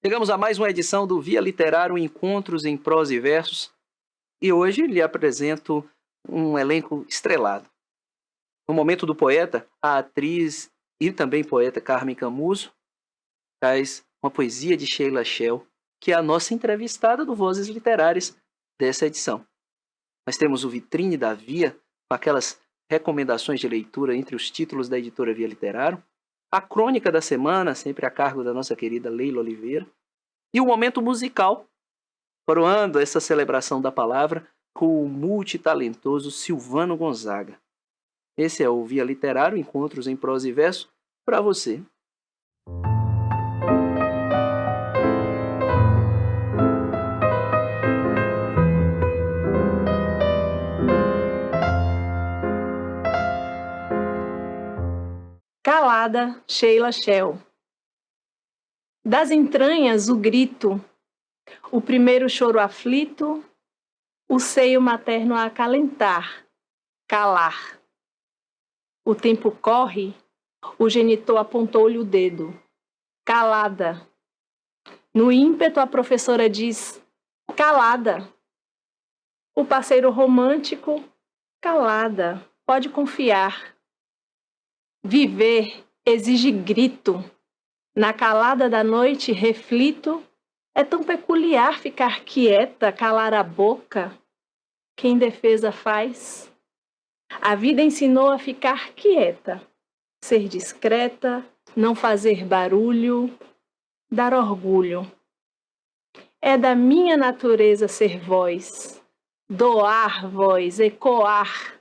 Chegamos a mais uma edição do Via Literário Encontros em Prosa e Versos e hoje lhe apresento um elenco estrelado. No momento do poeta, a atriz e também poeta Carmen Camuso traz uma poesia de Sheila Shell, que é a nossa entrevistada do Vozes Literárias dessa edição. Nós temos o Vitrine da Via, com aquelas recomendações de leitura entre os títulos da editora Via Literário, a crônica da semana, sempre a cargo da nossa querida Leila Oliveira, e o momento musical, coroando essa celebração da palavra com o multitalentoso Silvano Gonzaga. Esse é o Via Literário, Encontros em Prosa e Verso, para você. Calada, Sheila Shell. Das entranhas o grito, o primeiro choro aflito, o seio materno a acalentar, calar. O tempo corre, o genitor apontou-lhe o dedo. Calada. No ímpeto a professora diz, calada. O parceiro romântico, calada, pode confiar. Viver exige grito. Na calada da noite reflito, é tão peculiar ficar quieta, calar a boca. Quem defesa faz? A vida ensinou a ficar quieta, ser discreta, não fazer barulho, dar orgulho. É da minha natureza ser voz, doar voz, ecoar.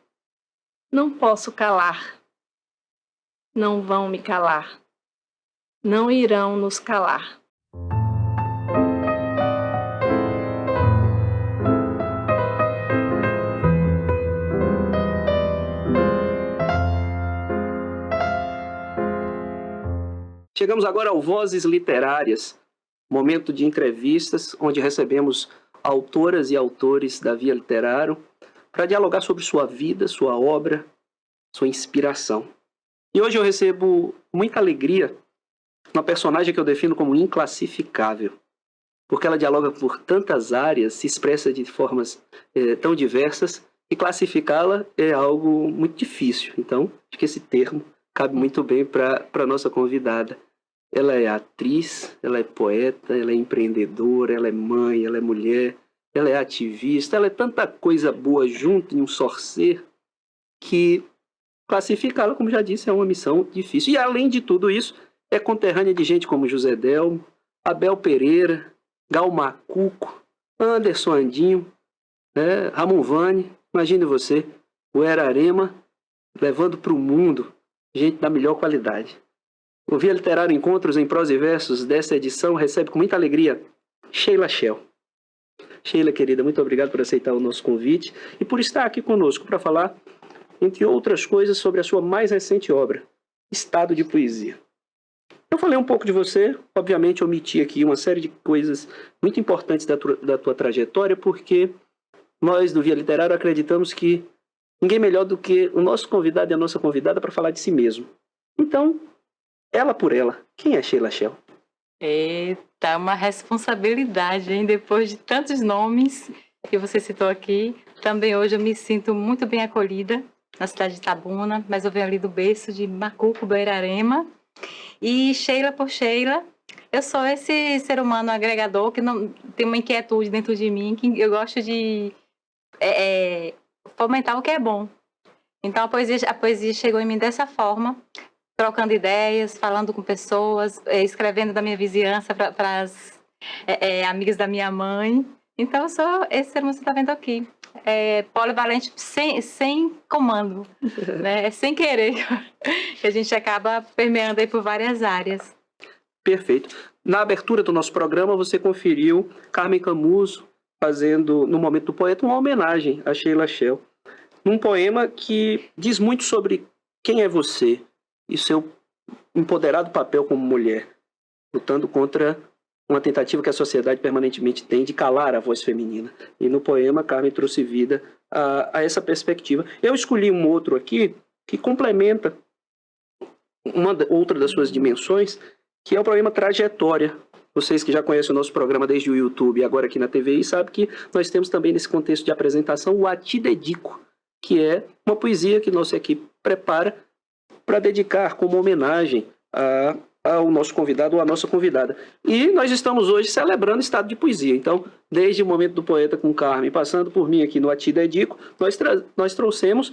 Não posso calar. Não vão me calar. Não irão nos calar. Chegamos agora ao Vozes Literárias, momento de entrevistas, onde recebemos autoras e autores da Via Literário para dialogar sobre sua vida, sua obra, sua inspiração. E hoje eu recebo muita alegria uma personagem que eu defino como inclassificável, porque ela dialoga por tantas áreas, se expressa de formas tão diversas, e classificá-la é algo muito difícil. Então, acho que esse termo cabe muito bem para a nossa convidada. Ela é atriz, ela é poeta, ela é empreendedora, ela é mãe, ela é mulher, ela é ativista, ela é tanta coisa boa junto em um só ser que classificá-la, como já disse, é uma missão difícil. E além de tudo isso, é conterrânea de gente como José Delmo, Abel Pereira, Gal Macuco, Anderson Andinho, Ramon Vane, imagine você, o Erarema, levando para o mundo gente da melhor qualidade. O Via Literário Encontros em Prosa e Versos dessa edição recebe com muita alegria Sheila Shell. Sheila, querida, muito obrigado por aceitar o nosso convite e por estar aqui conosco para falar, entre outras coisas, sobre a sua mais recente obra, Estado de Poesia. Eu falei um pouco de você, obviamente omiti aqui uma série de coisas muito importantes da tua trajetória, porque nós do Via Literário acreditamos que ninguém melhor do que o nosso convidado e a nossa convidada para falar de si mesmo. Então, ela por ela, quem é Sheila Shell? Eita, uma responsabilidade, hein? Depois de tantos nomes que você citou aqui, também hoje eu me sinto muito bem acolhida na cidade de Itabuna, mas eu venho ali do berço de Macuco do Irarema. E Sheila por Sheila, eu sou esse ser humano agregador que não tem uma inquietude dentro de mim, que eu gosto de fomentar o que é bom. Então a poesia chegou em mim dessa forma, trocando ideias, falando com pessoas, escrevendo da minha vizinhança para as amigas da minha mãe. Então eu sou esse ser humano que você está vendo aqui. Polivalente sem comando, né? Sem querer, que a gente acaba permeando aí por várias áreas. Perfeito. Na abertura do nosso programa, você conferiu Carmen Camuso fazendo, no momento do poeta, uma homenagem a Sheila Shell, num poema que diz muito sobre quem é você e seu empoderado papel como mulher, lutando contra uma tentativa que a sociedade permanentemente tem de calar a voz feminina. E no poema, Carmen trouxe vida a essa perspectiva. Eu escolhi um outro aqui que complementa outra das suas dimensões, que é o poema Trajetória, vocês que já conhecem o nosso programa desde o YouTube e agora aqui na TVI, sabem que nós temos também nesse contexto de apresentação o A Ti Dedico, que é uma poesia que nossa equipe prepara para dedicar como homenagem ao nosso convidado ou à nossa convidada. E nós estamos hoje celebrando o estado de poesia. Então, desde o momento do Poeta com Carmen, passando por mim aqui no A Ti Dedico, nós trouxemos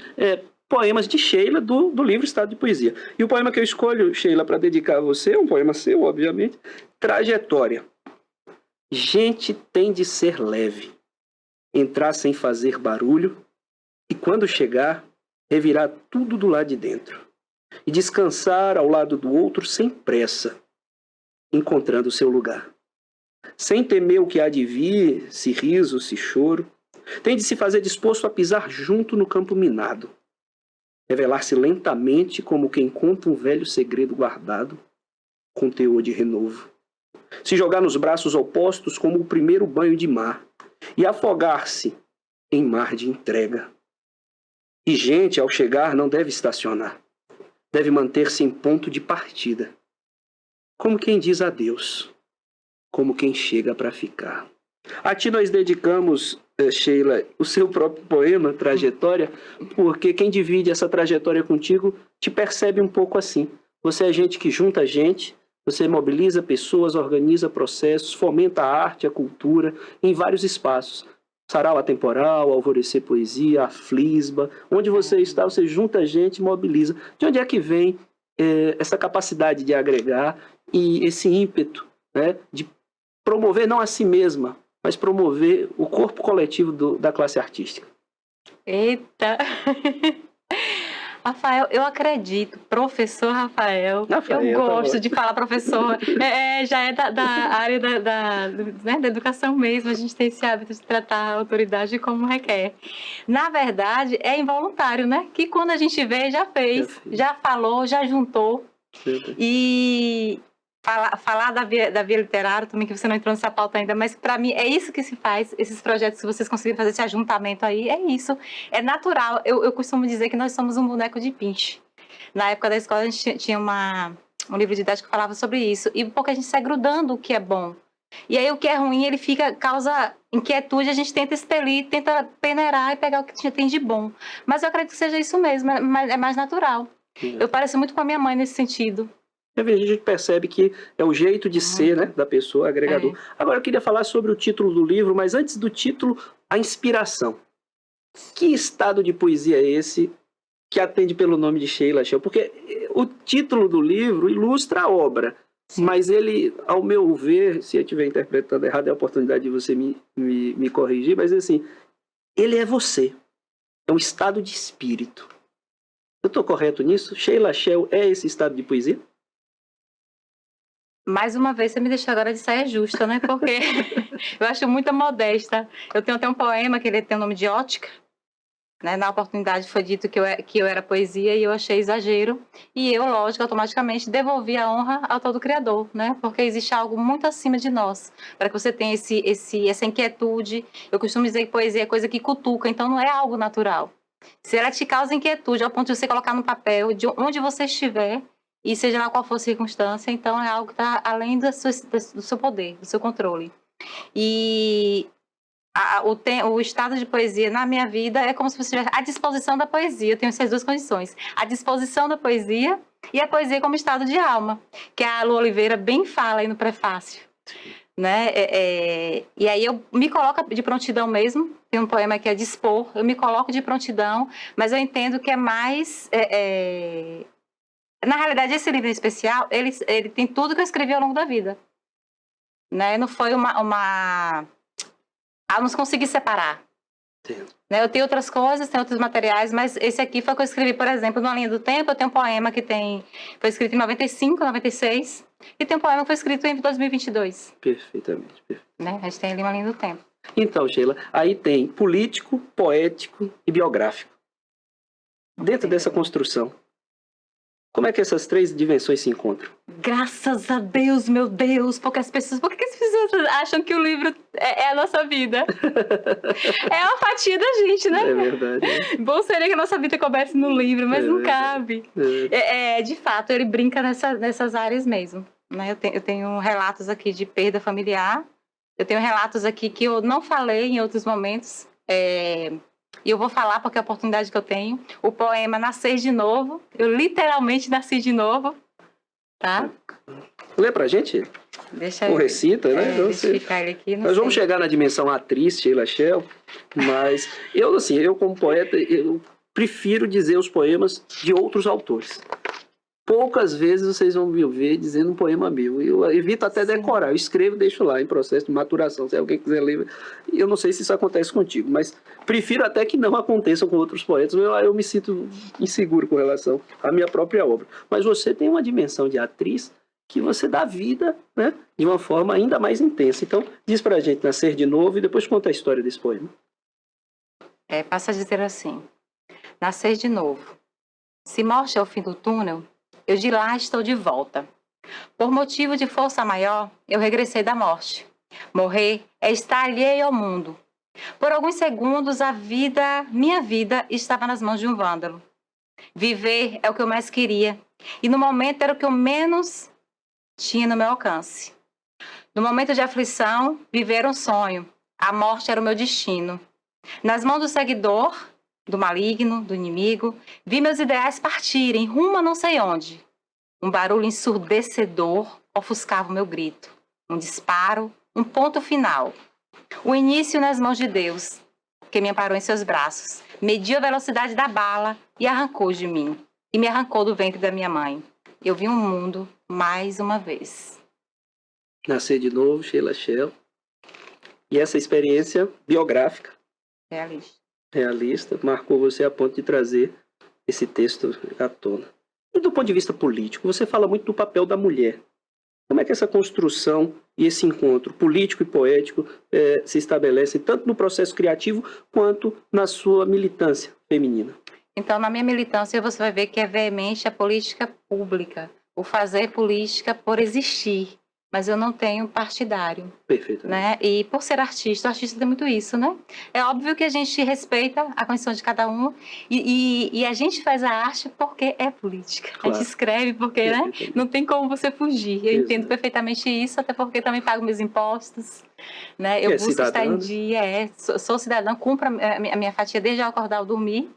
poemas de Sheila do livro Estado de Poesia. E o poema que eu escolho, Sheila, para dedicar a você, um poema seu, obviamente, Trajetória. Gente tem de ser leve, entrar sem fazer barulho e quando chegar, revirar tudo do lado de dentro e descansar ao lado do outro sem pressa, encontrando o seu lugar. Sem temer o que há de vir, se riso, se choro, tem de se fazer disposto a pisar junto no campo minado, revelar-se lentamente como quem conta um velho segredo guardado, com teor de renovo. Se jogar nos braços opostos como o primeiro banho de mar e afogar-se em mar de entrega. E gente, ao chegar, não deve estacionar. Deve manter-se em ponto de partida. Como quem diz adeus. Como quem chega para ficar. A ti nós dedicamos, Sheila, o seu próprio poema, Trajetória, porque quem divide essa trajetória contigo te percebe um pouco assim. Você é gente que junta gente, você mobiliza pessoas, organiza processos, fomenta a arte, a cultura, em vários espaços. Sarau Atemporal, Alvorecer Poesia, a Flisba, onde você está, você junta gente, mobiliza. De onde é que vem essa capacidade de agregar e esse ímpeto, né, de promover não a si mesma, mas promover o corpo coletivo da classe artística? Eita! Rafael, eu acredito, professor Rafael, eu gosto de falar professor, já é da área da educação mesmo, a gente tem esse hábito de tratar a autoridade como requer. Na verdade, é involuntário, né? Que quando a gente vê, já fez, já falou, já juntou. E falar da via literária também, que você não entrou nessa pauta ainda, mas para mim é isso que se faz, esses projetos que vocês conseguiram fazer, esse ajuntamento aí, é isso, é natural. Eu costumo dizer que nós somos um boneco de pinche. Na época da escola a gente tinha um livro didático que falava sobre isso, e porque a gente sai grudando o que é bom. E aí o que é ruim, ele causa inquietude, a gente tenta expelir, tenta peneirar e pegar o que tem de bom. Mas eu acredito que seja isso mesmo, é mais natural. Eu pareço muito com a minha mãe nesse sentido. A gente percebe que é o jeito de ser, né, da pessoa, agregador. Agora eu queria falar sobre o título do livro, mas antes do título, a inspiração. Que estado de poesia é esse que atende pelo nome de Sheila Shell? Porque o título do livro ilustra a obra, mas ele, ao meu ver, se eu estiver interpretando errado, é a oportunidade de você me corrigir, mas assim, ele é você. É um estado de espírito. Eu estou correto nisso? Sheila Shell é esse estado de poesia? Mais uma vez, você me deixou agora de saia justa, né? Porque eu acho muito modesta. Eu tenho até um poema que ele tem o nome de Ótica. Né? Na oportunidade foi dito que eu era poesia e eu achei exagero. E eu, lógico, automaticamente devolvi a honra ao todo Criador, né? Porque existe algo muito acima de nós. Para que você tenha essa inquietude. Eu costumo dizer que poesia é coisa que cutuca, então não é algo natural. Se ela te causa inquietude ao ponto de você colocar no papel, de onde você estiver, e seja lá qual for a circunstância, então é algo que está além do seu poder, do seu controle. E o estado de poesia na minha vida é como se você estivesse à disposição da poesia. Eu tenho essas duas condições. A disposição da poesia e a poesia como estado de alma, que a Lu Oliveira bem fala aí no prefácio. Né? E aí eu me coloco de prontidão mesmo. Tem um poema que é Dispor. Eu me coloco de prontidão, mas eu entendo que é mais... Na realidade, esse livro em especial, ele tem tudo que eu escrevi ao longo da vida. Né? Não foi não consegui separar. Né? Eu tenho outras coisas, tenho outros materiais, mas esse aqui foi o que eu escrevi, por exemplo, numa linha do tempo. Eu tenho um poema que foi escrito em 95, 96, e tem um poema que foi escrito em 2022. Perfeitamente. Né? A gente tem ali uma linha do tempo. Então, Sheila, aí tem político, poético e biográfico. Dentro dessa construção, como é que essas três dimensões se encontram? Graças a Deus, meu Deus, por que as pessoas acham que o livro é a nossa vida? É uma fatia da gente, né? É verdade. Bom seria que a nossa vida coubesse no livro, mas não cabe. De fato, ele brinca nessas áreas mesmo. né? Eu tenho relatos aqui de perda familiar, eu tenho relatos aqui que eu não falei em outros momentos, e eu vou falar porque é a oportunidade que eu tenho. O poema Nascer de Novo, eu literalmente nasci de novo, tá? Lê pra gente? Deixa Ou eu recita, né? deixa eu ficar ele aqui. Nós vamos chegar na dimensão atriz, Sheila Shell, mas eu como poeta, eu prefiro dizer os poemas de outros autores. Poucas vezes vocês vão me ver dizendo um poema meu. Eu evito até decorar. Eu escrevo e deixo lá em processo de maturação. Se alguém quiser ler, eu não sei se isso acontece contigo, mas prefiro até que não aconteça com outros poetas. Eu me sinto inseguro com relação à minha própria obra. Mas você tem uma dimensão de atriz que você dá vida, né, de uma forma ainda mais intensa. Então, diz pra gente Nascer de Novo e depois conta a história desse poema. Passa a dizer assim: Nascer de novo. Se morte é o fim do túnel, eu de lá estou de volta. Por motivo de força maior, eu regressei da morte. Morrer é estar alheio ao mundo. Por alguns segundos, minha vida, estava nas mãos de um vândalo. Viver é o que eu mais queria, e no momento era o que eu menos tinha no meu alcance. No momento de aflição, viver era um sonho. A morte era o meu destino. Nas mãos do seguidor, do maligno, do inimigo, vi meus ideais partirem rumo a não sei onde. Um barulho ensurdecedor ofuscava o meu grito. Um disparo, um ponto final. O início nas mãos de Deus, que me amparou em seus braços, mediu a velocidade da bala e arrancou de mim. E me arrancou do ventre da minha mãe. Eu vi um mundo mais uma vez. Nascer de Novo, Sheila Shell. E essa experiência biográfica, realista, marcou você a ponto de trazer esse texto à tona. E do ponto de vista político, você fala muito do papel da mulher. Como é que essa construção e esse encontro político e poético se estabelecem tanto no processo criativo quanto na sua militância feminina? Então, na minha militância, você vai ver que é veemente a política pública, o fazer política por existir. Mas eu não tenho partidário. Perfeito. Né? E por ser artista, o artista tem muito isso, né? É óbvio que a gente respeita a condição de cada um e a gente faz a arte porque é política. Claro. A gente escreve porque, né? Não tem como você fugir. Eu entendo perfeitamente isso, até porque também pago meus impostos, né? Eu busco estar em dia, sou cidadã, cumpro a minha fatia desde eu acordar ao dormir.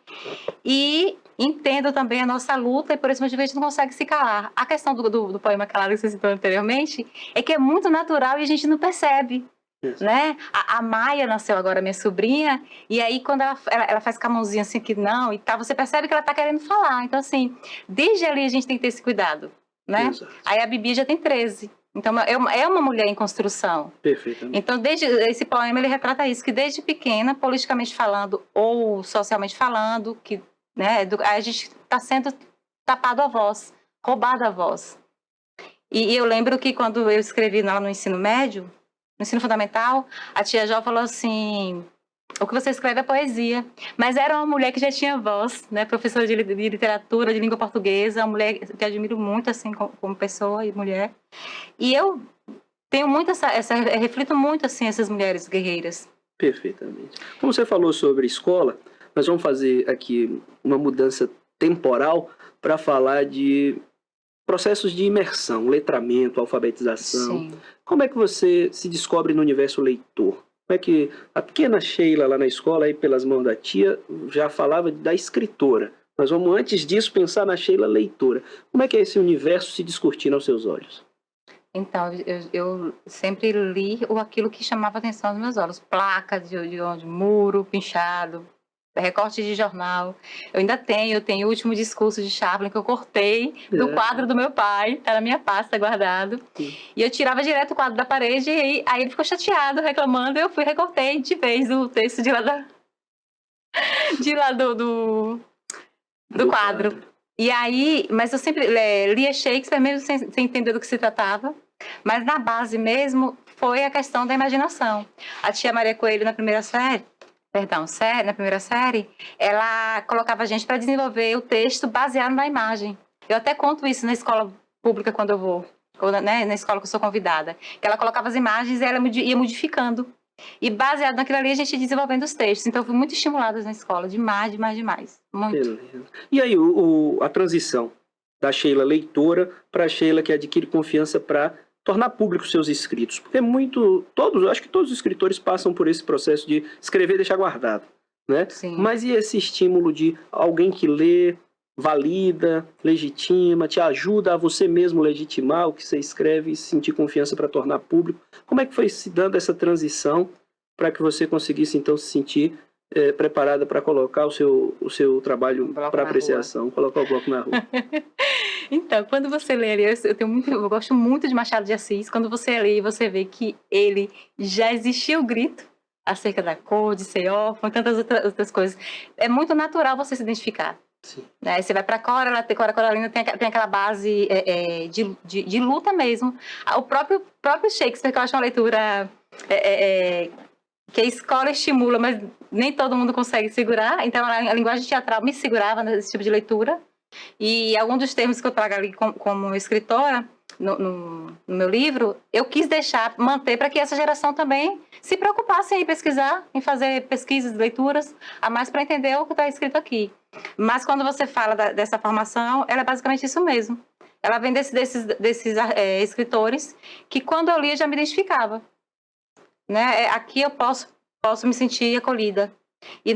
E entendo também a nossa luta e por esse motivo a gente não consegue se calar. A questão do poema Calado que você citou anteriormente é que é muito natural e a gente não percebe, né? A Maia nasceu agora, minha sobrinha, e aí quando ela faz com a mãozinha assim que não e tal, você percebe que ela tá querendo falar. Então assim, desde ali a gente tem que ter esse cuidado, né? Exato. Aí a Bibi já tem 13. Então, é uma mulher em construção. Perfeitamente. Então, desde esse poema, ele retrata isso, que desde pequena, politicamente falando ou socialmente falando, que, né, a gente está sendo tapado a voz, roubado a voz. E eu lembro que quando eu escrevi lá no ensino médio, no ensino fundamental, a tia Jó falou assim: o que você escreve é poesia. Mas era uma mulher que já tinha voz, né? Professora de literatura, de língua portuguesa, uma mulher que admiro muito, assim, como pessoa e mulher. E eu tenho muito reflito muito, assim, essas mulheres guerreiras. Perfeitamente. Como você falou sobre escola, nós vamos fazer aqui uma mudança temporal para falar de processos de imersão, letramento, alfabetização. Sim. Como é que você se descobre no universo leitor? Como é que a pequena Sheila lá na escola, aí pelas mãos da tia, já falava da escritora. Nós vamos, antes disso, pensar na Sheila leitora. Como é que é esse universo se descortina aos seus olhos? Então, eu sempre li aquilo que chamava a atenção dos meus olhos. Placas de muro, pinchado, recorte de jornal. Eu tenho o último discurso de Chaplin que eu cortei do quadro do meu pai, tá na minha pasta guardado. Sim. E eu tirava direto o quadro da parede e aí ele ficou chateado, reclamando, e eu recortei de vez o texto de lá do quadro. E aí, mas eu sempre lia Shakespeare mesmo sem entender do que se tratava, mas na base mesmo foi a questão da imaginação. A tia Maria Coelho na primeira série, ela colocava a gente para desenvolver o texto baseado na imagem. Eu até conto isso na escola pública quando eu vou, ou na escola que eu sou convidada, que ela colocava as imagens e ela ia modificando. E baseado naquilo ali, a gente ia desenvolvendo os textos. Então, eu fui muito estimulada na escola, demais. Muito. Beleza. E aí, a transição da Sheila leitora para a Sheila que adquire confiança para tornar público seus escritos. Porque acho que todos os escritores passam por esse processo de escrever e deixar guardado, né? Sim. Mas e esse estímulo de alguém que lê, valida, legitima, te ajuda a você mesmo legitimar o que você escreve e sentir confiança para tornar público? Como é que foi se dando essa transição para que você conseguisse, então, se sentir preparada para colocar o seu trabalho para apreciação, colocar o bloco na rua? Então, quando você lê ali, eu gosto muito de Machado de Assis. Quando você lê, você vê que ele já existia o grito acerca da cor, de ser órfão e tantas outras coisas. É muito natural você se identificar. Sim. Né? Você vai para Cora Coralina tem aquela base de luta mesmo. O próprio Shakespeare, que eu acho uma leitura que a escola estimula, mas nem todo mundo consegue segurar. Então, a linguagem teatral me segurava nesse tipo de leitura. E alguns dos termos que eu trago ali como escritora, no meu livro, eu quis manter para que essa geração também se preocupasse em pesquisar, em fazer pesquisas, leituras, a mais para entender o que está escrito aqui. Mas quando você fala dessa formação, ela é basicamente isso mesmo. Ela vem desses escritores que quando eu lia já me identificava. Né? Aqui eu posso me sentir acolhida. E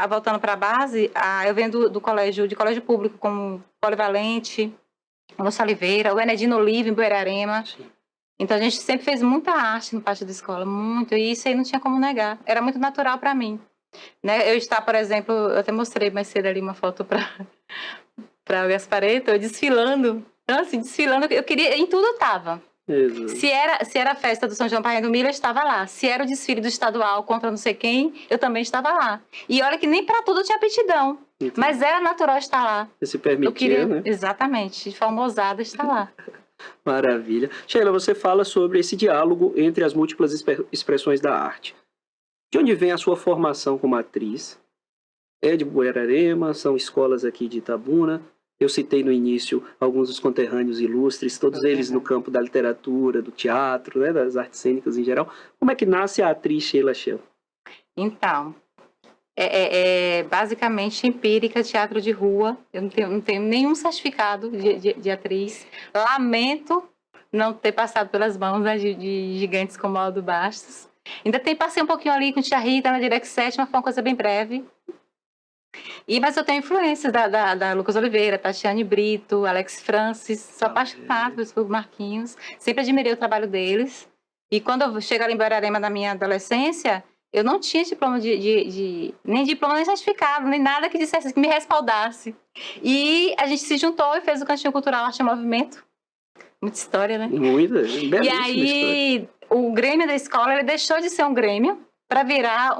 voltando para a base, eu venho de colégio público, como Polivalente, Lúcia Oliveira, o Enedino Olive, em Buerarema. Sim. Então a gente sempre fez muita arte no pátio da escola, muito, e isso aí não tinha como negar. Era muito natural para mim. Né? Eu estava, por exemplo, eu até mostrei mais cedo ali uma foto para o Gaspareto, eu desfilando. Então, assim, desfilando, eu queria, em tudo eu estava. Se era a festa do São João Parrainha do Milho, eu estava lá. Se era o desfile do estadual contra não sei quem, eu também estava lá. E olha que nem para tudo eu tinha aptidão. Entendi. Mas era natural estar lá. Você se permitia, né? Exatamente, de forma ousada estar lá. Maravilha. Sheila, você fala sobre esse diálogo entre as múltiplas expressões da arte. De onde vem a sua formação como atriz? É de Buerarema, são escolas aqui de Itabuna. Eu citei no início alguns dos conterrâneos ilustres, todos eles no campo da literatura, do teatro, né, das artes cênicas em geral. Como é que nasce a atriz Sheila Shell? Então, basicamente empírica, teatro de rua. Eu não tenho nenhum certificado de atriz. Lamento não ter passado pelas mãos, né, de gigantes como Aldo Bastos. Ainda passei um pouquinho ali com Tia Rita na Direct 7, mas foi uma coisa bem breve. Mas eu tenho influências da Lucas Oliveira, Tatiane Brito, Alex Francis, sou apaixonada por Marquinhos, sempre admirei o trabalho deles. E quando eu cheguei em Buerarema na minha adolescência, eu não tinha diploma nem diploma, nem certificado, nem nada que dissesse, que me respaldasse. E a gente se juntou e fez o Cantinho Cultural Arte em Movimento. Muita história, né? Muita, belíssima E aí, história. O Grêmio da escola, ele deixou de ser um Grêmio para virar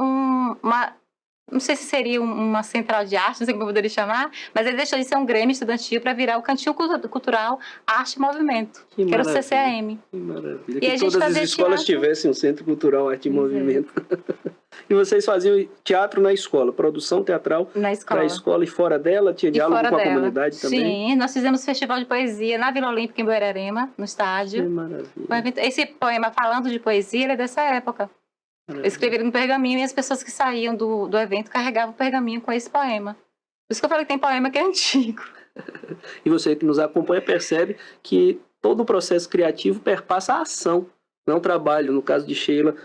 não sei se seria uma central de arte, não sei como eu poderia chamar, mas ele deixou de ser um Grêmio estudantil para virar o Cantinho Cultural Arte e Movimento, que era o CCAM. Que maravilha. E que todas as escolas tivessem um Centro Cultural Arte e Movimento. E vocês faziam teatro na escola, produção teatral na escola. Para a escola e fora dela? Tinha diálogo com a comunidade também? Sim, nós fizemos festival de poesia na Vila Olímpica, em Buerarema, no estádio. Que maravilha. Esse poema falando de poesia, ele é dessa época. Eu escrevi no pergaminho e as pessoas que saíam do evento carregavam o pergaminho com esse poema. Por isso que eu falei que tem poema que é antigo. E você que nos acompanha percebe que todo o processo criativo perpassa a ação. Não é um trabalho, no caso de Sheila,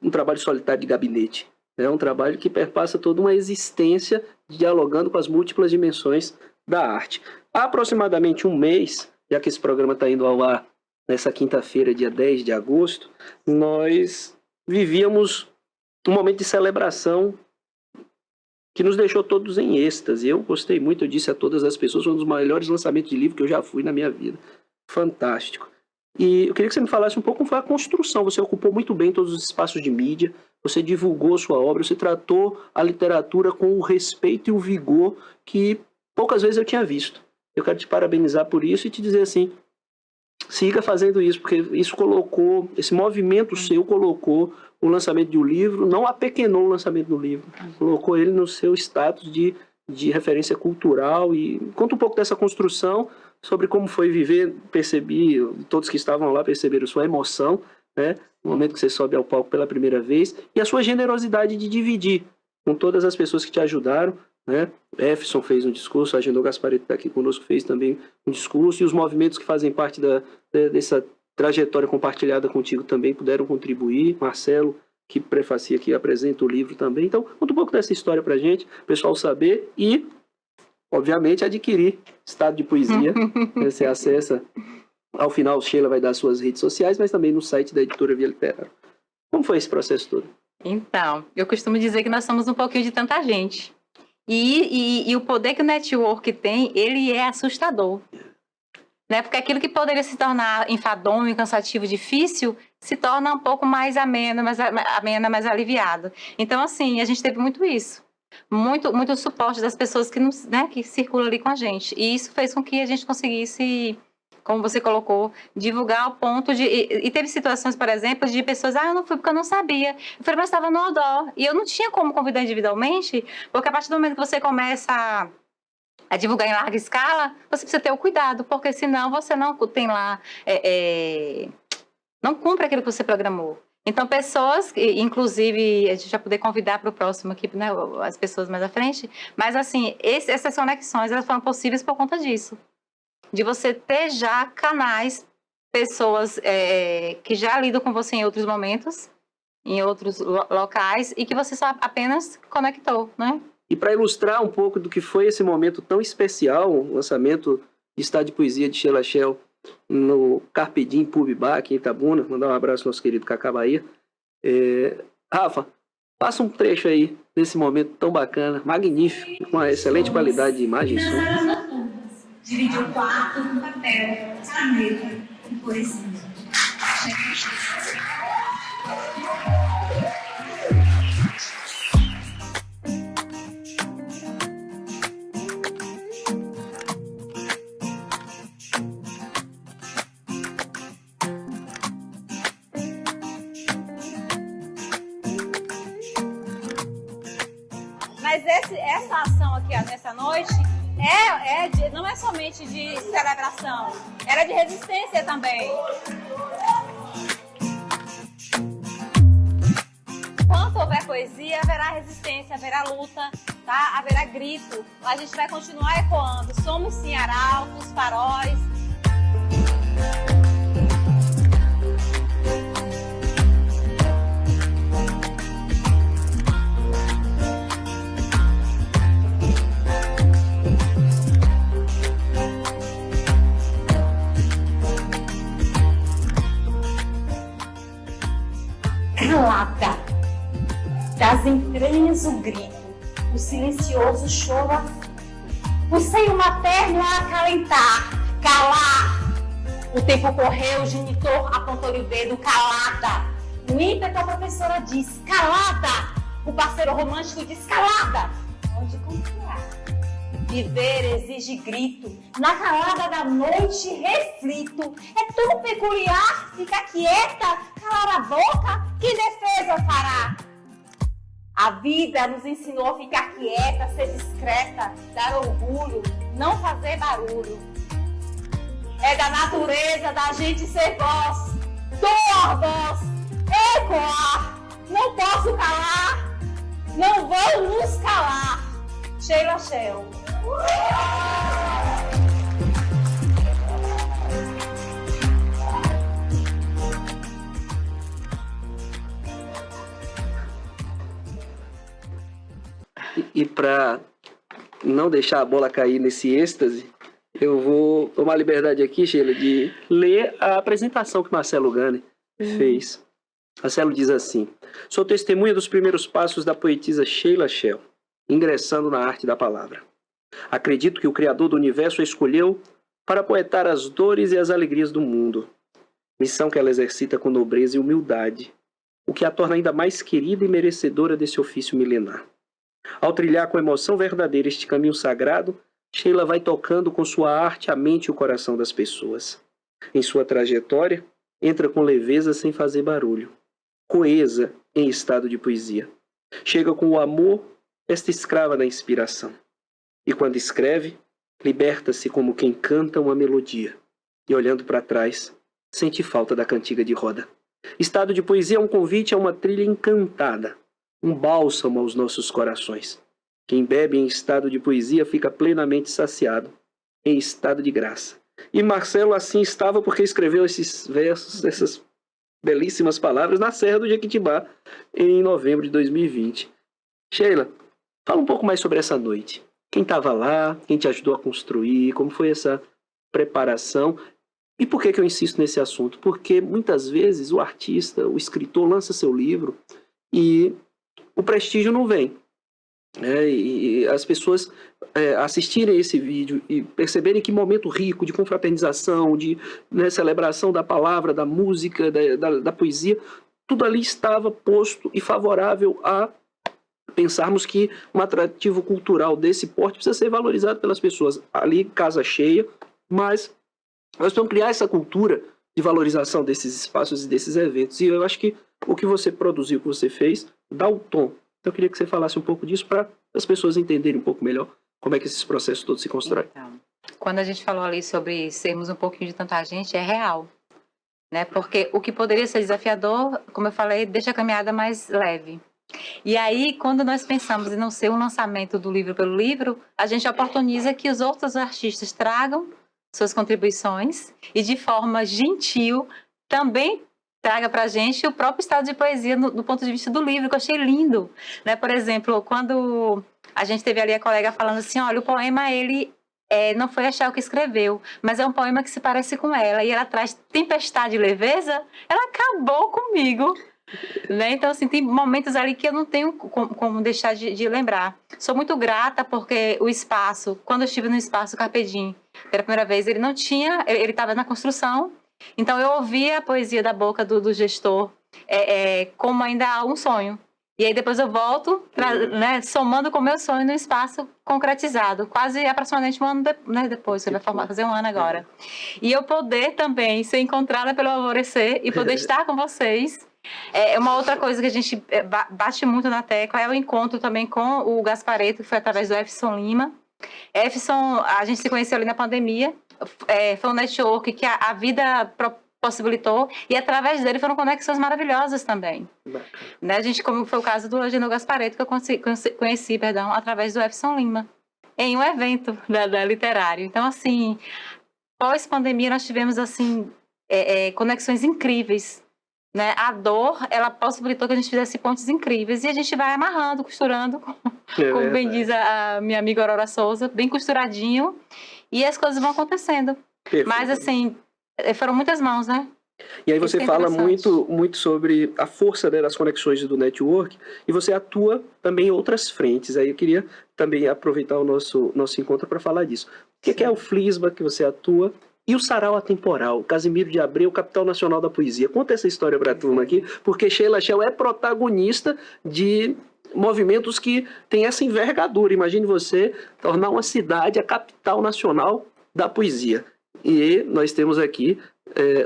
um trabalho solitário de gabinete. É um trabalho que perpassa toda uma existência dialogando com as múltiplas dimensões da arte. Há aproximadamente um mês, já que esse programa está indo ao ar nessa quinta-feira, dia 10 de agosto, nós vivíamos um momento de celebração que nos deixou todos em êxtase. Eu gostei muito, eu disse a todas as pessoas, foi um dos maiores lançamentos de livro que eu já fui na minha vida. Fantástico. E eu queria que você me falasse um pouco como foi a construção. Você ocupou muito bem todos os espaços de mídia, você divulgou sua obra, você tratou a literatura com o respeito e o vigor que poucas vezes eu tinha visto. Eu quero te parabenizar por isso e te dizer assim, siga fazendo isso, porque isso colocou, esse movimento seu colocou o lançamento de um livro, não apequenou o lançamento do livro, colocou ele no seu status de referência cultural. E conta um pouco dessa construção, sobre como foi viver, percebi, todos que estavam lá perceberam sua emoção, né, no momento que você sobe ao palco pela primeira vez, e a sua generosidade de dividir com todas as pessoas que te ajudaram né? Efson fez um discurso, a Agenor Gasparetto está aqui conosco, fez também um discurso, e os movimentos que fazem parte dessa trajetória compartilhada contigo também puderam contribuir. Marcelo, que prefacia aqui, apresenta o livro também. Então, conta um pouco dessa história para a gente, o pessoal saber e, obviamente, adquirir Estado de Poesia. Você acessa, ao final, Sheila vai dar suas redes sociais, mas também no site da editora Via Literária. Como foi esse processo todo? Então, eu costumo dizer que nós somos um pouquinho de tanta gente. E o poder que o network tem, ele é assustador. Né? Porque aquilo que poderia se tornar enfadonho, cansativo, difícil, se torna um pouco mais ameno, mais aliviado. Então, assim, a gente teve muito isso. Muito suporte das pessoas que circulam ali com a gente. E isso fez com que a gente conseguisse, como você colocou, divulgar ao ponto de... E teve situações, por exemplo, de pessoas, eu não fui porque eu não sabia. Eu falei, mas estava no outdoor. E eu não tinha como convidar individualmente, porque a partir do momento que você começa a divulgar em larga escala, você precisa ter o cuidado, porque senão você não tem lá... não cumpre aquilo que você programou. Então, pessoas, inclusive, a gente vai poder convidar para o próximo aqui, né, as pessoas mais à frente, mas, assim, essas conexões, elas foram possíveis por conta disso. De você ter já canais, pessoas que já lidam com você em outros momentos, em outros locais, e que você só apenas conectou, né? E para ilustrar um pouco do que foi esse momento tão especial, o lançamento de Estado de Poesia de Sheila Shell no Carpe Diem Pub Bar, aqui em Itabuna, mandar um abraço ao nosso querido Cacá Bahia. Rafa, passa um trecho aí desse momento tão bacana, magnífico, com uma excelente qualidade de imagem e som. Dividir o quarto com papel, caneta e poesia. Mas essa ação aqui nessa noite não é somente de celebração, era de resistência também. Enquanto houver poesia, haverá resistência, haverá luta, tá? Haverá grito. A gente vai continuar ecoando. Somos sim arautos, faróis. Calada, das entranhas o grito, o silencioso choro aflito, o seio materno a acalentar, calar. O tempo correu, o genitor apontou-lhe o dedo, calada. No ímpeto a professora disse, calada. O parceiro romântico disse, calada. Onde confiar? Viver exige grito, na calada da noite reflito. É tão peculiar ficar quieta, calar a boca, que defesa fará? A vida nos ensinou a ficar quieta, ser discreta, dar orgulho, não fazer barulho. É da natureza da gente ser voz, doar voz, ecoar. Não posso calar, não vou nos calar. Sheila Shell. E para não deixar a bola cair nesse êxtase, eu vou tomar a liberdade aqui, Sheila, de ler a apresentação que Marcelo Gane fez. Marcelo diz assim: sou testemunha dos primeiros passos da poetisa Sheila Shell, ingressando na arte da palavra. Acredito que o Criador do Universo a escolheu para poetar as dores e as alegrias do mundo, missão que ela exercita com nobreza e humildade, o que a torna ainda mais querida e merecedora desse ofício milenar. Ao trilhar com emoção verdadeira este caminho sagrado, Sheila vai tocando com sua arte a mente e o coração das pessoas. Em sua trajetória, entra com leveza sem fazer barulho, coesa em estado de poesia. Chega com o amor, esta escrava da inspiração. E quando escreve, liberta-se como quem canta uma melodia. E olhando para trás, sente falta da cantiga de roda. Estado de poesia é um convite a uma trilha encantada, um bálsamo aos nossos corações. Quem bebe em estado de poesia fica plenamente saciado, em estado de graça. E Marcelo assim estava porque escreveu esses versos, essas belíssimas palavras na Serra do Jequitibá, em novembro de 2020. Sheila, fala um pouco mais sobre essa noite. Quem estava lá, quem te ajudou a construir, como foi essa preparação. E por que eu insisto nesse assunto? Porque muitas vezes o artista, o escritor lança seu livro e o prestígio não vem. E as pessoas assistirem esse vídeo e perceberem que momento rico de confraternização, de celebração da palavra, da música, da poesia, tudo ali estava posto e favorável a pensarmos que um atrativo cultural desse porte precisa ser valorizado pelas pessoas. Ali, casa cheia, mas nós precisamos criar essa cultura de valorização desses espaços e desses eventos. E eu acho que o que você produziu, o que você fez, dá o tom. Então eu queria que você falasse um pouco disso para as pessoas entenderem um pouco melhor como é que esses processos todos se constroem. Então, quando a gente falou ali sobre sermos um pouquinho de tanta gente, é real. Né? Porque o que poderia ser desafiador, como eu falei, deixa a caminhada mais leve. E aí, quando nós pensamos em não ser um lançamento do livro pelo livro, a gente oportuniza que os outros artistas tragam suas contribuições e de forma gentil também traga para a gente o próprio estado de poesia do ponto de vista do livro, que eu achei lindo. Né? Por exemplo, quando a gente teve ali a colega falando assim, olha, o poema, ele não foi a Shell que escreveu, mas é um poema que se parece com ela, e ela traz tempestade e leveza, ela acabou comigo. Né? Então, assim, tem momentos ali que eu não tenho como deixar de lembrar. Sou muito grata porque o espaço, quando eu estive no espaço Carpe Diem, pela primeira vez, ele não tinha, ele estava na construção, então eu ouvia a poesia da boca do gestor como ainda há um sonho. E aí depois eu volto, né, somando com o meu sonho no espaço concretizado, quase aproximadamente um ano depois, você vai fazer um ano agora. E eu poder também ser encontrada pelo Alvorecer e poder estar com vocês. Uma outra coisa que a gente bate muito na tecla é o encontro também com o Gasparetto, que foi através do Efson Lima. Efson, a gente se conheceu ali na pandemia, foi um network que a vida possibilitou, e através dele foram conexões maravilhosas também. Né? A gente, como foi o caso do Eugenio Gasparetto, que eu conheci, através do Efson Lima, em um evento literário. Então, assim, pós-pandemia nós tivemos, assim, conexões incríveis. Né? A dor, ela possibilitou que a gente fizesse pontes incríveis, e a gente vai amarrando, costurando, como bem diz a minha amiga Aurora Souza, bem costuradinho, e as coisas vão acontecendo. Perfeito. Mas, assim, foram muitas mãos, né? E aí você fala muito sobre a força, né, das conexões do network, e você atua também em outras frentes. Aí eu queria também aproveitar o nosso encontro para falar disso. O que é o Flisba que você atua? E o Sarau Atemporal, Casimiro de Abreu, capital nacional da poesia. Conta essa história para a turma aqui, porque Sheila Shell é protagonista de movimentos que têm essa envergadura. Imagine você tornar uma cidade a capital nacional da poesia. E nós temos aqui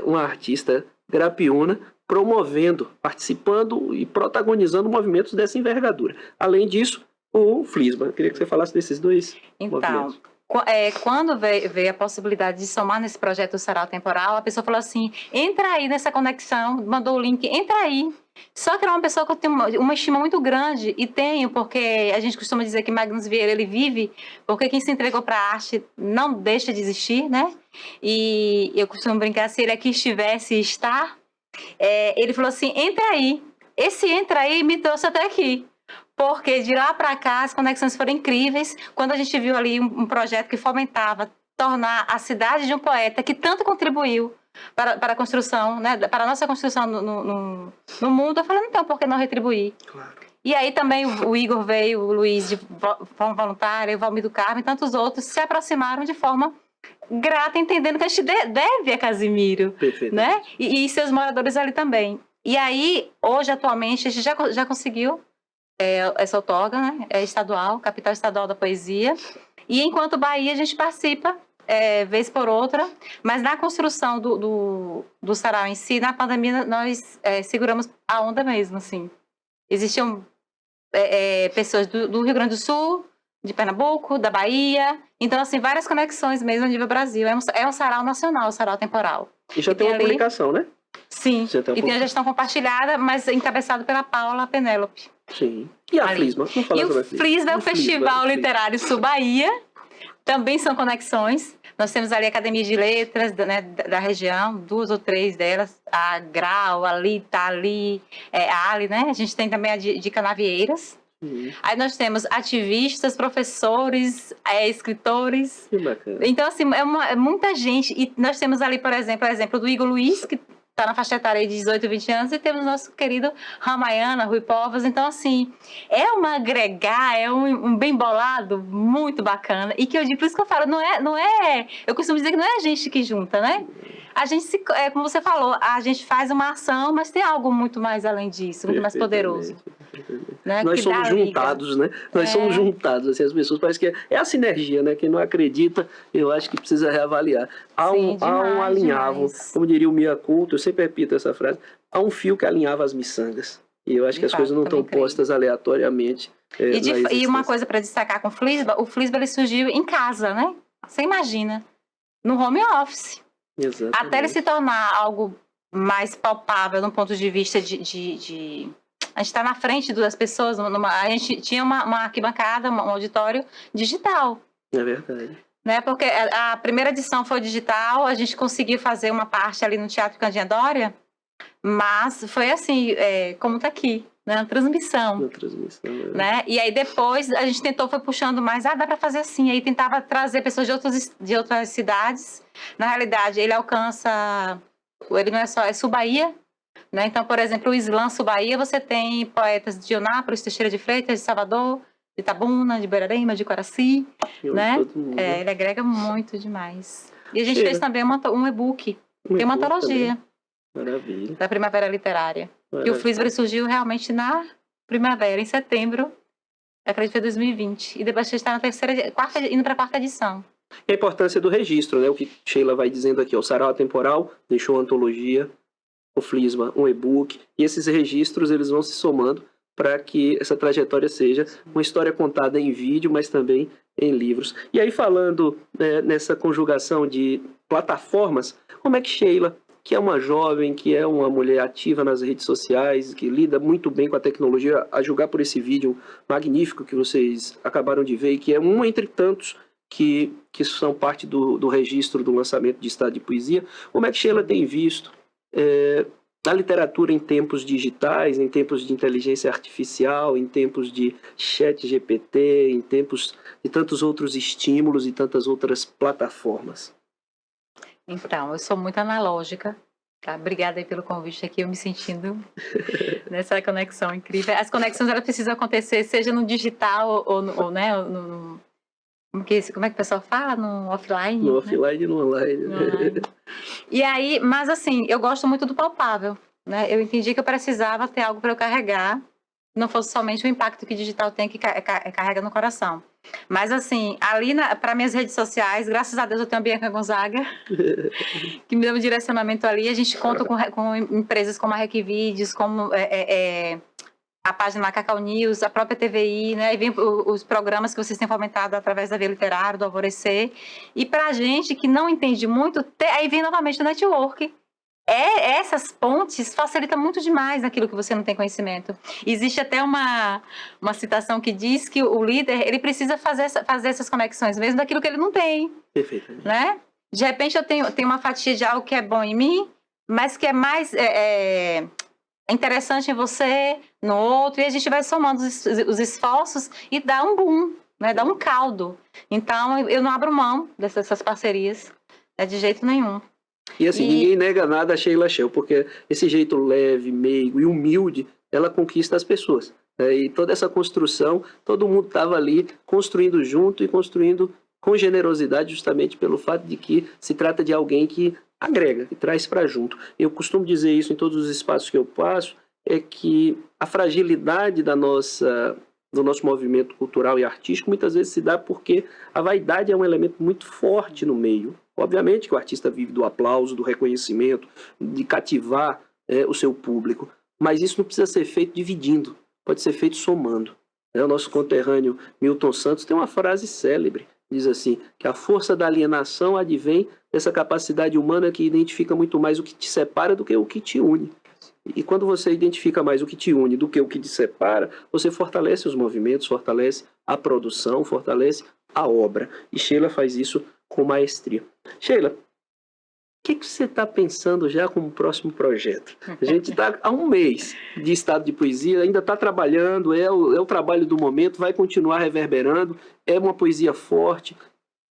uma artista grapiúna promovendo, participando e protagonizando movimentos dessa envergadura. Além disso, o Flisba. Eu queria que você falasse desses dois movimentos. Quando veio a possibilidade de somar nesse projeto do Sarau Temporal, a pessoa falou assim, entra aí nessa conexão, mandou o link, entra aí. Só que era uma pessoa que eu tenho uma estima muito grande, e tenho, porque a gente costuma dizer que Magnus Vieira, ele vive, porque quem se entregou para a arte não deixa de existir, né? E eu costumo brincar, se ele aqui estivesse e está, ele falou assim, entra aí. Esse entra aí me trouxe até aqui. Porque de lá para cá as conexões foram incríveis. Quando a gente viu ali um projeto que fomentava tornar a cidade de um poeta que tanto contribuiu para a construção, né, para a nossa construção no mundo, eu falei, então, por que não retribuir? Claro. E aí também o Igor veio, o Luiz de forma voluntária, o Valmir do Carmo e tantos outros se aproximaram de forma grata, entendendo que a gente deve a Casimiro, né? E seus moradores ali também. E aí, hoje, atualmente, a gente já conseguiu essa outorga, né? É estadual, capital estadual da poesia. E enquanto Bahia, a gente participa vez por outra, mas na construção do sarau em si, na pandemia, nós seguramos a onda mesmo, assim. Existiam pessoas do Rio Grande do Sul, de Pernambuco, da Bahia, então, assim, várias conexões mesmo a nível Brasil. É um sarau nacional, o Sarau Temporal. E já tem uma publicação, né? Sim, Você tem um e tem a pouco- gestão compartilhada, mas encabeçado pela Paula Penélope. Sim. E a Ali. Flisma? Vamos falar E sobre o a Flisma. Flisma é o O Flisma, Festival o Flisma. Literário Sul-Bahia. Também são conexões. Nós temos ali academias de letras da região, 2 ou 3 delas. A Grau, a Lita, a Ali, né? A gente tem também a de Canavieiras. Sim, Aí nós temos ativistas, professores, escritores. que bacana. Então, assim, é muita gente. E nós temos ali, por exemplo, do Igor Luiz, que está na faixa etária de 18, 20 anos, e temos o nosso querido Ramayana, Rui Povas. Então, assim, é um bem bolado muito bacana. E que eu digo, por isso que eu falo, eu costumo dizer que não é a gente que junta, né? A gente, como você falou, a gente faz uma ação, mas tem algo muito mais além disso, muito mais poderoso. Né? Nós Que dá somos a liga. juntados, né? Nós somos juntados, assim, as pessoas, parece que é a sinergia, né? Quem não acredita, eu acho que precisa reavaliar. Há Sim, há um demais, alinhavo, demais. como diria o Mia Couto, eu sempre repito essa frase, há um fio que alinhava as miçangas. E eu acho De que as fato, coisas não também estão creio. postas aleatoriamente. E na uma existência. coisa para destacar com o Flisba ele surgiu em casa, né? Você imagina, no home office. Exatamente. Até ele se tornar algo mais palpável no ponto de vista de a gente está na frente das pessoas, a gente tinha uma arquibancada, um auditório digital, É verdade. né? Porque a primeira edição foi digital, a gente conseguiu fazer uma parte ali no Teatro Candinha Dória, mas foi assim, como está aqui, né? Uma transmissão. Na transmissão. Né? E aí depois a gente foi puxando mais, dá para fazer assim, aí tentava trazer pessoas de outras cidades. Na realidade, ele não é só, é Sul-Bahia, né? Então, por exemplo, o Islã Sul-Bahia, você tem poetas de Eunápolis, Teixeira de Freitas, de Salvador, de Itabuna, de Borarema, de Coraci, né? Todo mundo. Ele agrega muito demais. E a gente Cheira. fez também um e-book, tem uma e-book antologia também. Maravilha. da Primavera Literária. E o Maravilha. Flisba surgiu realmente na primavera, em setembro, acredito que foi 2020. E depois a gente está indo para a 4ª edição. E a importância do registro, né? O que Sheila vai dizendo aqui, o Sarau Temporal deixou uma antologia, o Flisma um e-book, e esses registros eles vão se somando para que essa trajetória seja uma história contada em vídeo, mas também em livros. E aí falando nessa conjugação de plataformas, como é que Sheila, que é uma jovem, que é uma mulher ativa nas redes sociais, que lida muito bem com a tecnologia, a julgar por esse vídeo magnífico que vocês acabaram de ver, e que é um entre tantos que são parte do registro do lançamento de Estado de Poesia, como é que Sheila tem visto a literatura em tempos digitais, em tempos de inteligência artificial, em tempos de chat GPT, em tempos de tantos outros estímulos e tantas outras plataformas? Então, eu sou muito analógica, tá? Obrigada aí pelo convite aqui, eu me sentindo nessa conexão incrível. As conexões, elas precisam acontecer, seja no digital ou né, como é que o pessoal fala? No offline? No né? offline e no online. Online. E aí, mas assim, eu gosto muito do palpável, né? Eu entendi que eu precisava ter algo para eu carregar, não fosse somente o impacto que o digital tem, que carrega no coração. Mas assim, ali para minhas redes sociais, graças a Deus eu tenho a Bianca Gonzaga, que me deu um direcionamento ali. A gente conta com empresas como a Requivídeos, como a página Cacau News, a própria TVI, né? E vem os programas que vocês têm fomentado através da Via Literária, do Alvorecer. E pra gente que não entende muito, aí vem novamente o network. Essas pontes facilitam muito demais naquilo que você não tem conhecimento. Existe até uma citação que diz que o líder, ele precisa fazer essas conexões, mesmo daquilo que ele não tem. Perfeitamente. Né? De repente eu tenho uma fatia de algo que é bom em mim, mas que é mais interessante em você, no outro, e a gente vai somando os esforços e dá um boom, né? Dá um caldo. Então eu não abro mão dessas parcerias, de jeito nenhum. E assim, ninguém nega nada a Sheila Shell, porque esse jeito leve, meigo e humilde, ela conquista as pessoas. E toda essa construção, todo mundo estava ali construindo junto e construindo com generosidade, justamente pelo fato de que se trata de alguém que agrega, que traz para junto. Eu costumo dizer isso em todos os espaços que eu passo, é que a fragilidade do nosso movimento cultural e artístico muitas vezes se dá porque a vaidade é um elemento muito forte no meio. Obviamente que o artista vive do aplauso, do reconhecimento, de cativar o seu público, mas isso não precisa ser feito dividindo, pode ser feito somando. O nosso conterrâneo Milton Santos tem uma frase célebre, diz assim, que a força da alienação advém dessa capacidade humana que identifica muito mais o que te separa do que o que te une. E quando você identifica mais o que te une do que o que te separa, você fortalece os movimentos, fortalece a produção, fortalece a obra. E Sheila faz isso com maestria. Sheila, o que você está pensando já como próximo projeto? A gente está há um mês de Estado de Poesia, ainda está trabalhando, é o trabalho do momento, vai continuar reverberando, é uma poesia forte,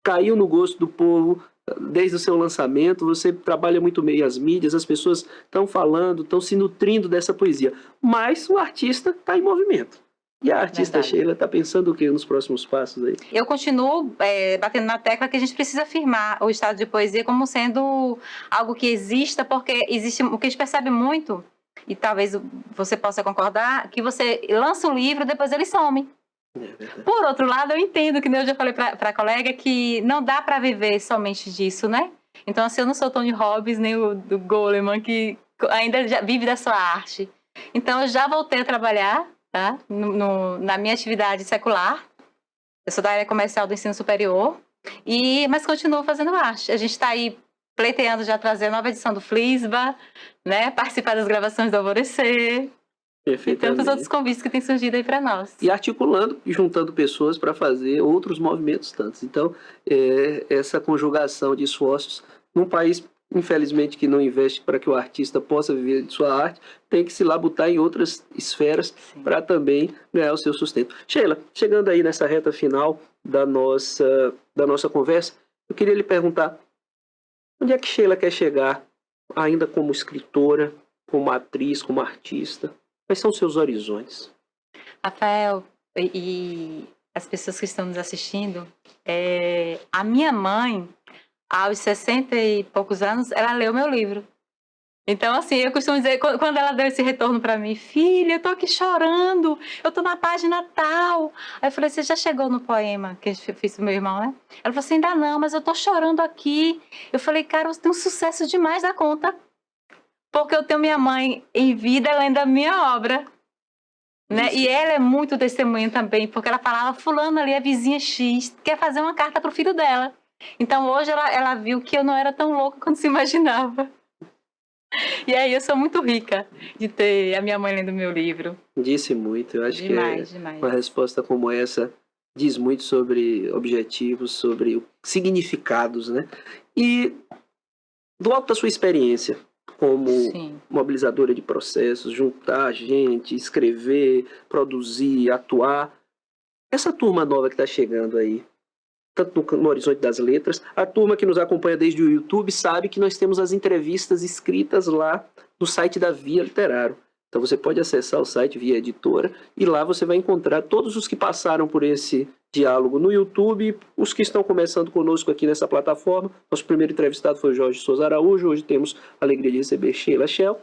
caiu no gosto do povo desde o seu lançamento, você trabalha muito bem as mídias, as pessoas estão falando, estão se nutrindo dessa poesia, mas o artista está em movimento. E a artista Verdade. Sheila está pensando o que nos próximos passos aí? Eu continuo batendo na tecla que a gente precisa afirmar o Estado de Poesia como sendo algo que exista, porque existe o que a gente percebe muito, e talvez você possa concordar, que você lança um livro, depois ele some. Por outro lado, eu entendo, que nem eu já falei para a colega, que não dá para viver somente disso, né? Então, assim, eu não sou Tony Robbins, nem o do Goleman, que ainda já vive da sua arte. Então, eu já voltei a trabalhar, tá? Na minha atividade secular. Eu sou da área comercial do ensino superior, mas continuo fazendo arte. A gente está aí pleiteando já trazer a nova edição do Flisba, né? Participar das gravações do Alvorecer. E tantos outros convites que têm surgido aí para nós. E articulando e juntando pessoas para fazer outros movimentos tantos. Então, essa conjugação de esforços num país, infelizmente, que não investe para que o artista possa viver de sua arte, tem que se labutar em outras esferas para também ganhar o seu sustento. Sheila, chegando aí nessa reta final da nossa conversa, eu queria lhe perguntar, onde é que Sheila quer chegar, ainda como escritora, como atriz, como artista? Quais são os seus horizontes? Rafael e as pessoas que estão nos assistindo, a minha mãe, aos 60 e poucos anos, ela leu meu livro. Então, assim, eu costumo dizer, quando ela deu esse retorno para mim, filha, eu tô aqui chorando, eu tô na página tal. Aí eu falei, você já chegou no poema que eu fiz pro meu irmão, né? Ela falou assim, ainda não, mas eu tô chorando aqui. Eu falei, cara, você tem um sucesso demais da conta. Porque eu tenho minha mãe em vida lendo a minha obra. Né? E ela é muito testemunha também, porque ela falava, fulano ali, a vizinha X, quer fazer uma carta pro filho dela. Então hoje ela viu que eu não era tão louca quanto se imaginava. E aí eu sou muito rica de ter a minha mãe lendo meu livro. Disse muito, eu acho Demais. Uma resposta como essa diz muito sobre objetivos, sobre significados, né? E do alto da sua experiência como mobilizadora de processos, juntar gente, escrever, produzir, atuar, essa turma nova que está chegando aí, tanto no Horizonte das Letras, a turma que nos acompanha desde o YouTube sabe que nós temos as entrevistas escritas lá no site da Via Literário. Então você pode acessar o site Via Editora e lá você vai encontrar todos os que passaram por esse diálogo no YouTube, os que estão começando conosco aqui nessa plataforma. Nosso primeiro entrevistado foi o Jorge Souza Araújo, hoje temos a alegria de receber Sheila Shell.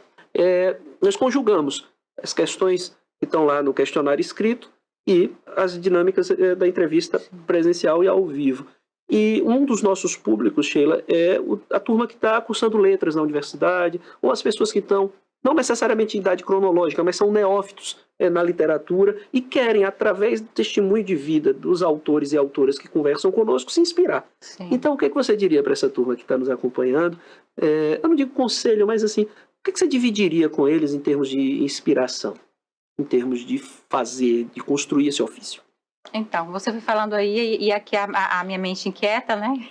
Nós conjugamos as questões que estão lá no questionário escrito e as dinâmicas da entrevista presencial e ao vivo. E um dos nossos públicos, Sheila, é a turma que está cursando letras na universidade, ou as pessoas que estão, não necessariamente em idade cronológica, mas são neófitos na literatura e querem, através do testemunho de vida dos autores e autoras que conversam conosco, se inspirar. Sim. Então, o que você diria para essa turma que está nos acompanhando? Eu não digo conselho, mas assim, o que você dividiria com eles em termos de inspiração? Em termos de fazer, de construir esse ofício? Então, você foi falando aí, e aqui a minha mente inquieta, né?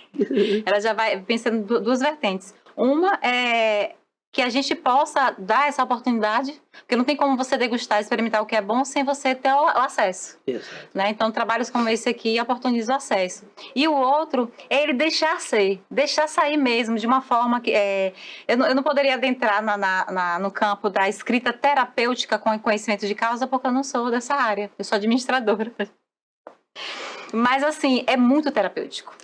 Ela já vai pensando duas vertentes. Uma é que a gente possa dar essa oportunidade, porque não tem como você degustar, experimentar o que é bom sem você ter o acesso. Né? Então, trabalhos como esse aqui oportunizam o acesso. E o outro é ele deixar sair mesmo, de uma forma que... eu não poderia adentrar no campo da escrita terapêutica com conhecimento de causa, porque eu não sou dessa área, eu sou administradora. Mas, assim, é muito terapêutico.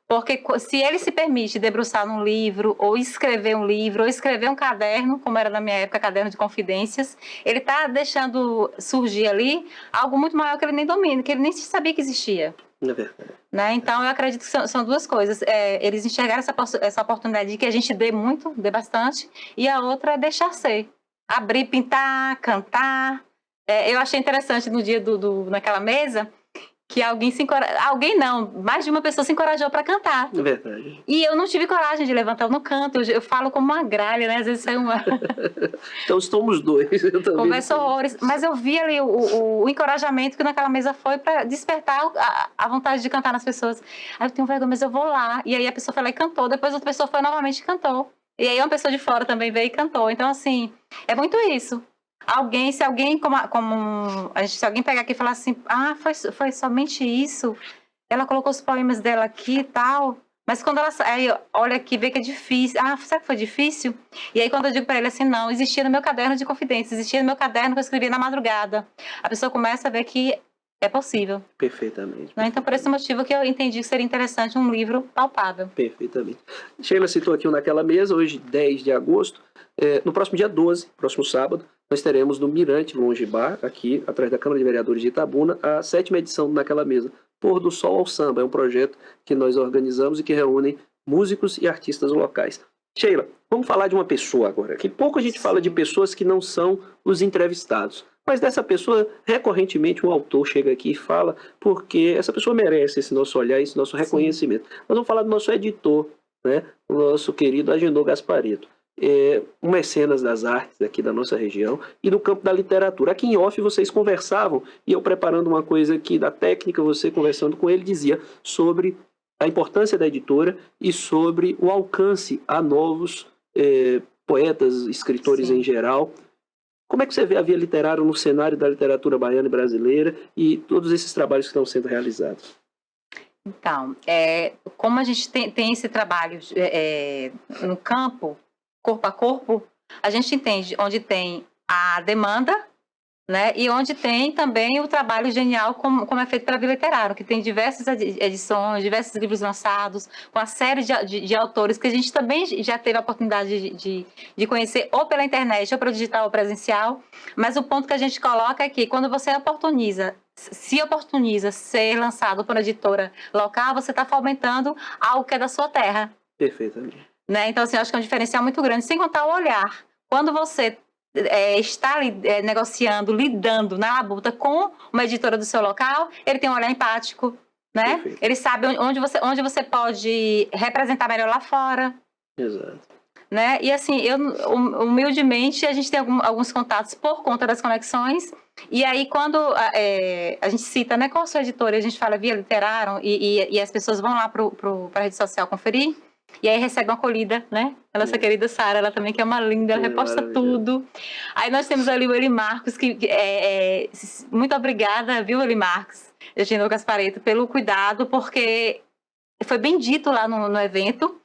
Porque se ele se permite debruçar num livro, ou escrever um livro, ou escrever um caderno, como era na minha época, caderno de confidências, ele está deixando surgir ali algo muito maior que ele nem domina, que ele nem sabia que existia. É verdade. Né? Então, eu acredito que são duas coisas. Eles enxergaram essa oportunidade de que a gente dê bastante, e a outra é deixar ser. Abrir, pintar, cantar. Eu achei interessante no dia naquela mesa, que alguém não, mais de uma pessoa se encorajou para cantar. É verdade. E eu não tive coragem de levantar, eu não canto, eu falo como uma gralha, né? Às vezes sai uma... Então somos dois. Eu também Conversa horrores, mas eu vi ali o encorajamento que naquela mesa foi para despertar a vontade de cantar nas pessoas. Aí eu tenho vergonha, mas eu vou lá. E aí a pessoa foi lá e cantou, depois outra pessoa foi novamente e cantou. E aí uma pessoa de fora também veio e cantou. Então, assim, é muito isso. Se alguém se alguém pegar aqui e falar assim, foi somente isso, ela colocou os poemas dela aqui e tal, mas quando ela aí olha aqui, vê que é difícil, será que foi difícil? E aí quando eu digo para ele assim, não, existia no meu caderno de confidências, existia no meu caderno que eu escrevia na madrugada, a pessoa começa a ver que é possível. Perfeitamente. Né? Então, por esse motivo que eu entendi que seria interessante um livro palpável. Perfeitamente. Sheila citou aqui Naquela Mesa, hoje 10 de agosto, no próximo dia 12, próximo sábado, nós teremos no Mirante Longe Bar, aqui atrás da Câmara de Vereadores de Itabuna, a 7ª edição do Naquela Mesa, Pôr do Sol ao Samba. É um projeto que nós organizamos e que reúne músicos e artistas locais. Sheila, vamos falar de uma pessoa agora, que pouco a gente fala de pessoas que não são os entrevistados. Mas dessa pessoa, recorrentemente, um autor chega aqui e fala, porque essa pessoa merece esse nosso olhar, esse nosso reconhecimento. Nós vamos falar do nosso editor, né? O nosso querido Agenor Gasparetto. Um mecenas das artes aqui da nossa região e no campo da literatura. Aqui em off vocês conversavam e eu preparando uma coisa aqui da técnica, você conversando com ele, dizia sobre a importância da editora e sobre o alcance a novos poetas, escritores em geral. Como é que você vê a Via Literária no cenário da literatura baiana e brasileira e todos esses trabalhos que estão sendo realizados? Então, como a gente tem esse trabalho no campo, corpo a corpo, a gente entende onde tem a demanda, né, e onde tem também o trabalho genial como é feito pela Via Literária, que tem diversas edições, diversos livros lançados, com a série de autores que a gente também já teve a oportunidade de conhecer ou pela internet, ou pelo digital ou presencial, mas o ponto que a gente coloca é que quando você se oportuniza ser lançado por uma editora local, você está fomentando algo que é da sua terra. Perfeitamente. Né? Então, assim, eu acho que é um diferencial muito grande, sem contar o olhar. Quando você está negociando, lidando na labuta com uma editora do seu local, ele tem um olhar empático, né? Perfeito. Ele sabe onde você pode representar melhor lá fora. Exato. Né? E assim, humildemente, a gente tem alguns contatos por conta das conexões. E aí, quando a gente cita, né, qual a sua editora, a gente fala Via Literária e as pessoas vão lá para a rede social conferir. E aí recebe uma acolhida, né? A nossa querida Sara, ela também que é uma linda, ela reposta tudo. Aí nós temos ali o Eli Marcos, muito obrigada, viu, Eli Marcos, Agenor Gasparetto, pelo cuidado, porque foi bem dito lá no evento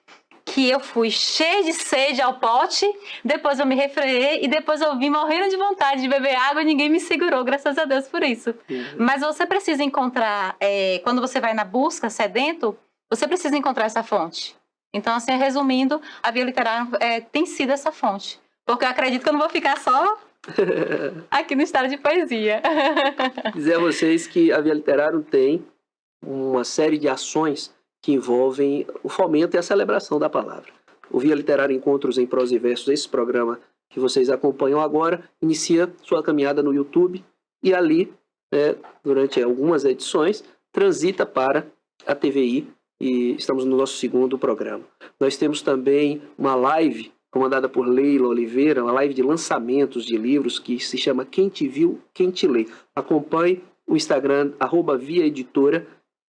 que eu fui cheia de sede ao pote, depois eu me refreiei e depois eu vim morrendo de vontade de beber água e ninguém me segurou, graças a Deus por isso. Mas você precisa encontrar, quando você vai na busca sedento, você precisa encontrar essa fonte. Então, assim, resumindo, a Via Literária tem sido essa fonte. Porque eu acredito que eu não vou ficar só aqui no estado de poesia. Dizer a vocês que a Via Literária tem uma série de ações que envolvem o fomento e a celebração da palavra. O Via Literária Encontros em Prosa e Versos, esse programa que vocês acompanham agora, inicia sua caminhada no YouTube e ali, durante algumas edições, transita para a TVI, e estamos no nosso 2º programa. Nós temos também uma live comandada por Leila Oliveira, uma live de lançamentos de livros que se chama Quem Te Viu, Quem Te Lê. Acompanhe o Instagram, @viaeditora.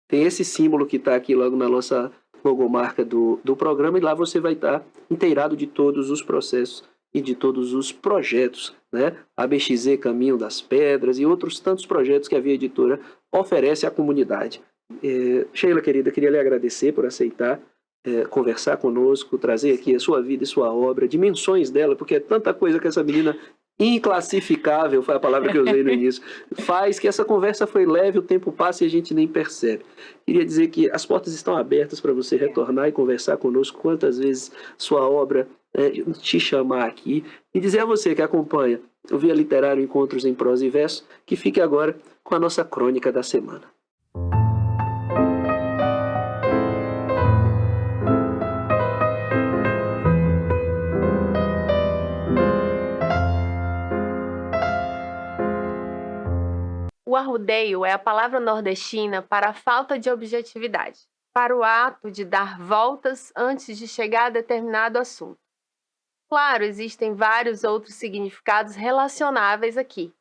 Tem esse símbolo que está aqui logo na nossa logomarca do programa, e lá você vai estar inteirado de todos os processos e de todos os projetos, né? ABXZ Caminho das Pedras e outros tantos projetos que a Via Editora oferece à comunidade. Sheila, querida, queria lhe agradecer por aceitar conversar conosco, trazer aqui a sua vida e sua obra, dimensões dela, porque é tanta coisa que essa menina inclassificável, foi a palavra que eu usei no início, faz que essa conversa foi leve, o tempo passa e a gente nem percebe. Queria dizer que as portas estão abertas para você retornar e conversar conosco quantas vezes sua obra te chamar aqui, e dizer a você que acompanha o Via Literário Encontros em Prosa e Verso, que fique agora com a nossa crônica da semana. O arrudeio é a palavra nordestina para a falta de objetividade, para o ato de dar voltas antes de chegar a determinado assunto. Claro, existem vários outros significados relacionáveis aqui.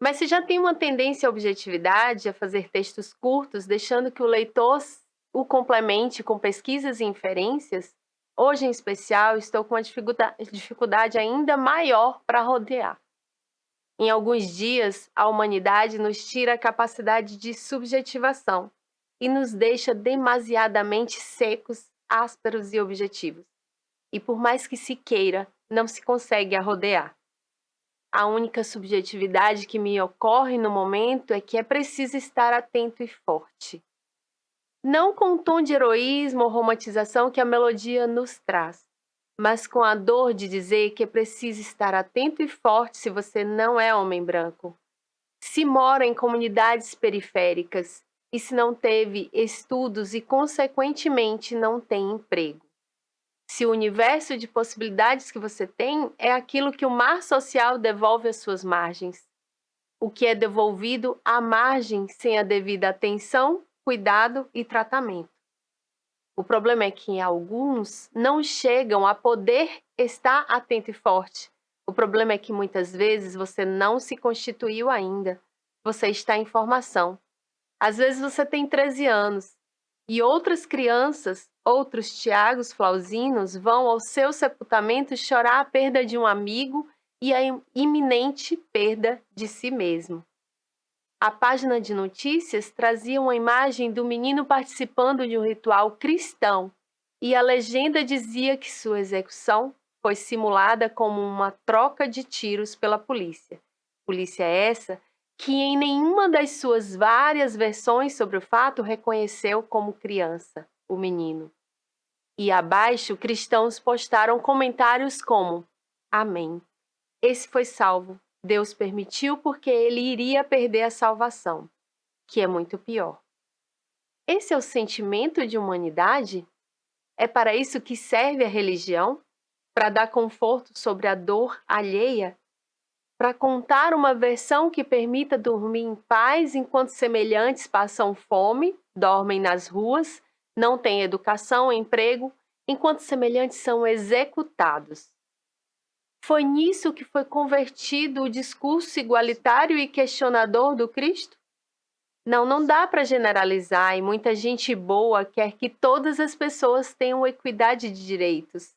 Mas se já tem uma tendência à objetividade, a fazer textos curtos, deixando que o leitor o complemente com pesquisas e inferências, hoje em especial estou com uma dificuldade ainda maior para rodear. Em alguns dias, a humanidade nos tira a capacidade de subjetivação e nos deixa demasiadamente secos, ásperos e objetivos. E por mais que se queira, não se consegue arrodear. A única subjetividade que me ocorre no momento é que é preciso estar atento e forte. Não com o tom de heroísmo ou romantização que a melodia nos traz, mas com a dor de dizer que é preciso estar atento e forte se você não é homem branco, se mora em comunidades periféricas e se não teve estudos e, consequentemente, não tem emprego. Se o universo de possibilidades que você tem é aquilo que o mar social devolve às suas margens, o que é devolvido à margem sem a devida atenção, cuidado e tratamento. O problema é que alguns não chegam a poder estar atento e forte. O problema é que muitas vezes você não se constituiu ainda. Você está em formação. Às vezes você tem 13 anos e outras crianças, outros Tiagos Flauzinos vão ao seu sepultamento chorar a perda de um amigo e a iminente perda de si mesmo. A página de notícias trazia uma imagem do menino participando de um ritual cristão e a legenda dizia que sua execução foi simulada como uma troca de tiros pela polícia. Polícia essa que em nenhuma das suas várias versões sobre o fato reconheceu como criança o menino. E abaixo, cristãos postaram comentários como: Amém. Esse foi salvo. Deus permitiu porque ele iria perder a salvação, que é muito pior. Esse é o sentimento de humanidade? É para isso que serve a religião? Para dar conforto sobre a dor alheia? Para contar uma versão que permita dormir em paz enquanto semelhantes passam fome, dormem nas ruas, não têm educação, emprego, enquanto semelhantes são executados? Foi nisso que foi convertido o discurso igualitário e questionador do Cristo? Não dá para generalizar e muita gente boa quer que todas as pessoas tenham equidade de direitos,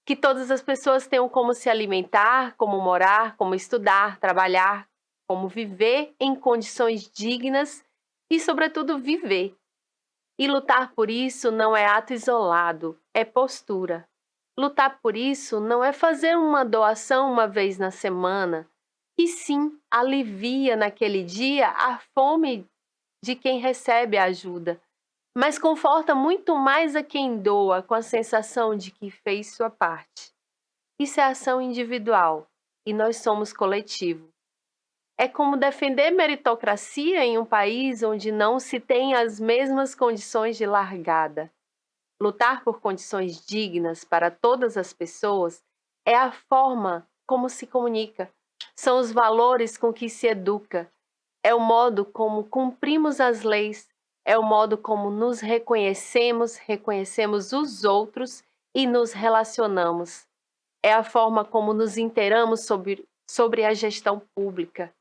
que todas as pessoas tenham como se alimentar, como morar, como estudar, trabalhar, como viver em condições dignas e, sobretudo, viver. E lutar por isso não é ato isolado, é postura. Lutar por isso não é fazer uma doação uma vez na semana, e sim alivia naquele dia a fome de quem recebe a ajuda, mas conforta muito mais a quem doa com a sensação de que fez sua parte. Isso é ação individual e nós somos coletivo. É como defender meritocracia em um país onde não se tem as mesmas condições de largada. Lutar por condições dignas para todas as pessoas é a forma como se comunica, são os valores com que se educa, é o modo como cumprimos as leis, é o modo como nos reconhecemos, reconhecemos os outros e nos relacionamos. É a forma como nos inteiramos sobre a gestão pública.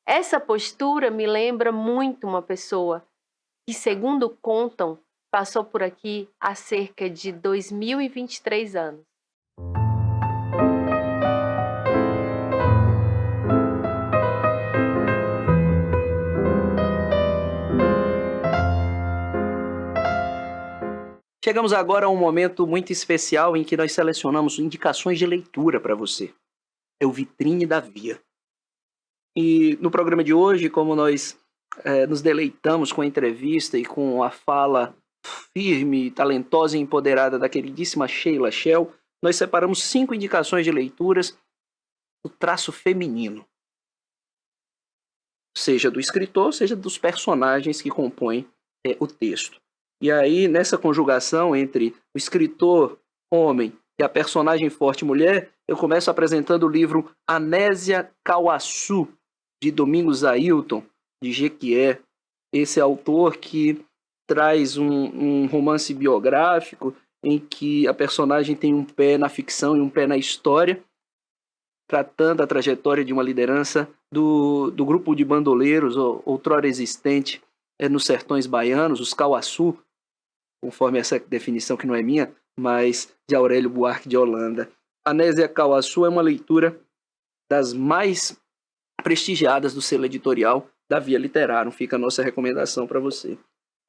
Essa postura me lembra muito uma pessoa que, segundo contam, passou por aqui há cerca de 2023 anos. Chegamos agora a um momento muito especial em que nós selecionamos indicações de leitura para você. É o Vitrine da Via. E no programa de hoje, como nós nos deleitamos com a entrevista e com a fala firme, talentosa e empoderada da queridíssima Sheila Shell, nós separamos 5 indicações de leituras do traço feminino. Seja do escritor, seja dos personagens que compõem o texto. E aí, nessa conjugação entre o escritor homem e a personagem forte mulher, eu começo apresentando o livro Anésia Cauaçu, de Domingos Ailton, de Jequié, esse autor que traz um romance biográfico em que a personagem tem um pé na ficção e um pé na história, tratando a trajetória de uma liderança do grupo de bandoleiros outrora existente nos sertões baianos, os Cauaçu, conforme essa definição que não é minha, mas de Aurélio Buarque de Holanda. Anésia Cauaçu é uma leitura das mais prestigiadas do selo editorial da Via Literária. Fica a nossa recomendação para você.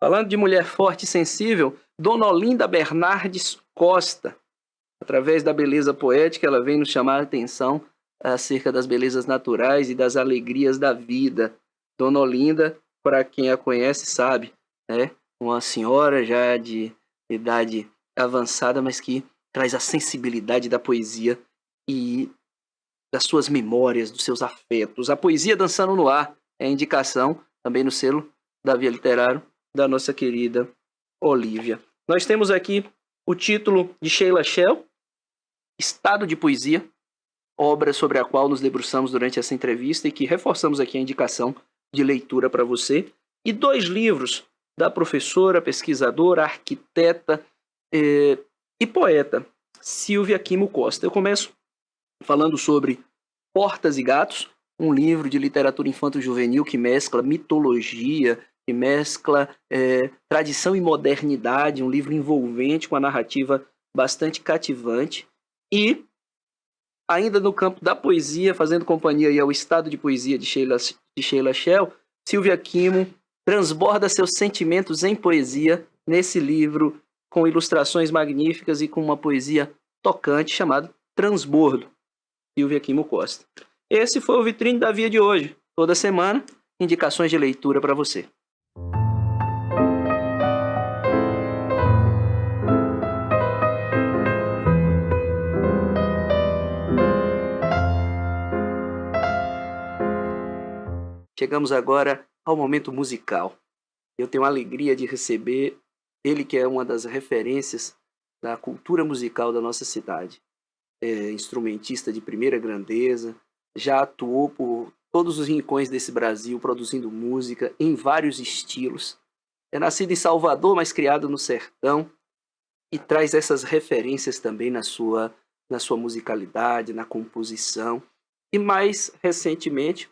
Falando de mulher forte e sensível, Dona Olinda Bernardes Costa. Através da beleza poética, ela vem nos chamar a atenção acerca das belezas naturais e das alegrias da vida. Dona Olinda, para quem a conhece, sabe, né? Uma senhora já de idade avançada, mas que traz a sensibilidade da poesia e das suas memórias, dos seus afetos. A poesia dançando no ar é a indicação, também no selo da Via Literária, da nossa querida Olívia. Nós temos aqui o título de Sheila Shell, Estado de Poesia, obra sobre a qual nos debruçamos durante essa entrevista e que reforçamos aqui a indicação de leitura para você. E 2 livros da professora, pesquisadora, arquiteta e poeta Silvia Quimo Costa. Eu começo falando sobre Portas e Gatos, um livro de literatura infanto-juvenil que mescla mitologia, que mescla tradição e modernidade, um livro envolvente, com a narrativa bastante cativante. E, ainda no campo da poesia, fazendo companhia aí ao Estado de Poesia de Sheila Shell, Silvia Quimo transborda seus sentimentos em poesia nesse livro com ilustrações magníficas e com uma poesia tocante chamado Transbordo, Silvia Quimo Costa. Esse foi o Vitrine da Via de hoje. Toda semana, indicações de leitura para você. Chegamos agora ao momento musical. Eu tenho a alegria de receber ele, que é uma das referências da cultura musical da nossa cidade. É instrumentista de primeira grandeza, já atuou por todos os rincões desse Brasil, produzindo música em vários estilos. É nascido em Salvador, mas criado no sertão, e traz essas referências também na sua musicalidade, na composição. E mais recentemente,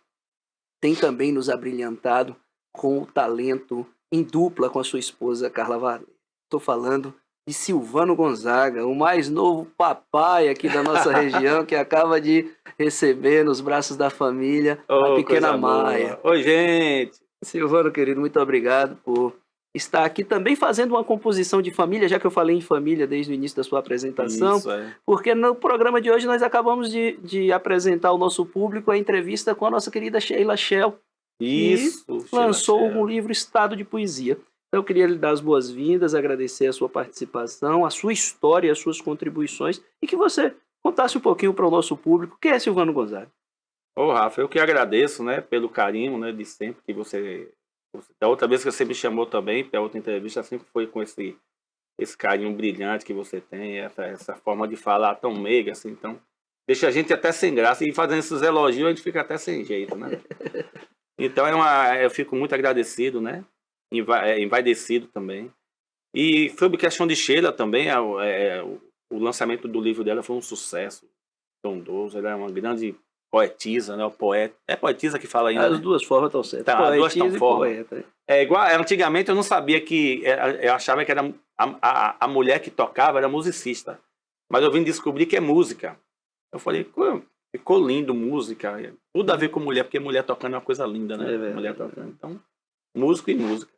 tem também nos abrilhantado com o talento em dupla com a sua esposa Carla Varela. Estou falando de Silvano Gonzaga, o mais novo papai aqui da nossa região, que acaba de receber nos braços da família a pequena Maia. Oi, gente! Silvano, querido, muito obrigado por estar aqui também fazendo uma composição de família, já que eu falei em família desde o início da sua apresentação. Isso, porque no programa de hoje nós acabamos de apresentar ao nosso público a entrevista com a nossa querida Sheila Shell, Isso, que lançou Sheila Shell. um livro Estado de Poesia. Então eu queria lhe dar as boas-vindas, agradecer a sua participação, a sua história, as suas contribuições, e que você contasse um pouquinho para o nosso público. Quem é Silvano Gonzaga? Ô, Rafa, eu que agradeço, né, pelo carinho, né, de sempre que você... Da outra vez que você me chamou também, para outra entrevista, sempre foi com esse carinho brilhante que você tem, essa forma de falar tão meiga, assim, então deixa a gente até sem graça, e fazendo esses elogios a gente fica até sem jeito, né? Então eu fico muito agradecido, né? Envaidecido também. E sobre questão de Sheila também, o lançamento do livro dela foi um sucesso estrondoso. Ela é uma grande poetisa, né? O poeta. É poetisa que fala ainda. As duas formas estão certas. Tá, as duas Poetisa estão e forma. poeta. É igual, antigamente eu não sabia que... Eu achava que era a mulher que tocava era musicista. Mas eu vim descobrir que é música. Eu falei, ficou lindo música. Tudo a ver com mulher, porque mulher tocando é uma coisa linda, né? É verdade. Mulher tocando. Então, músico e música.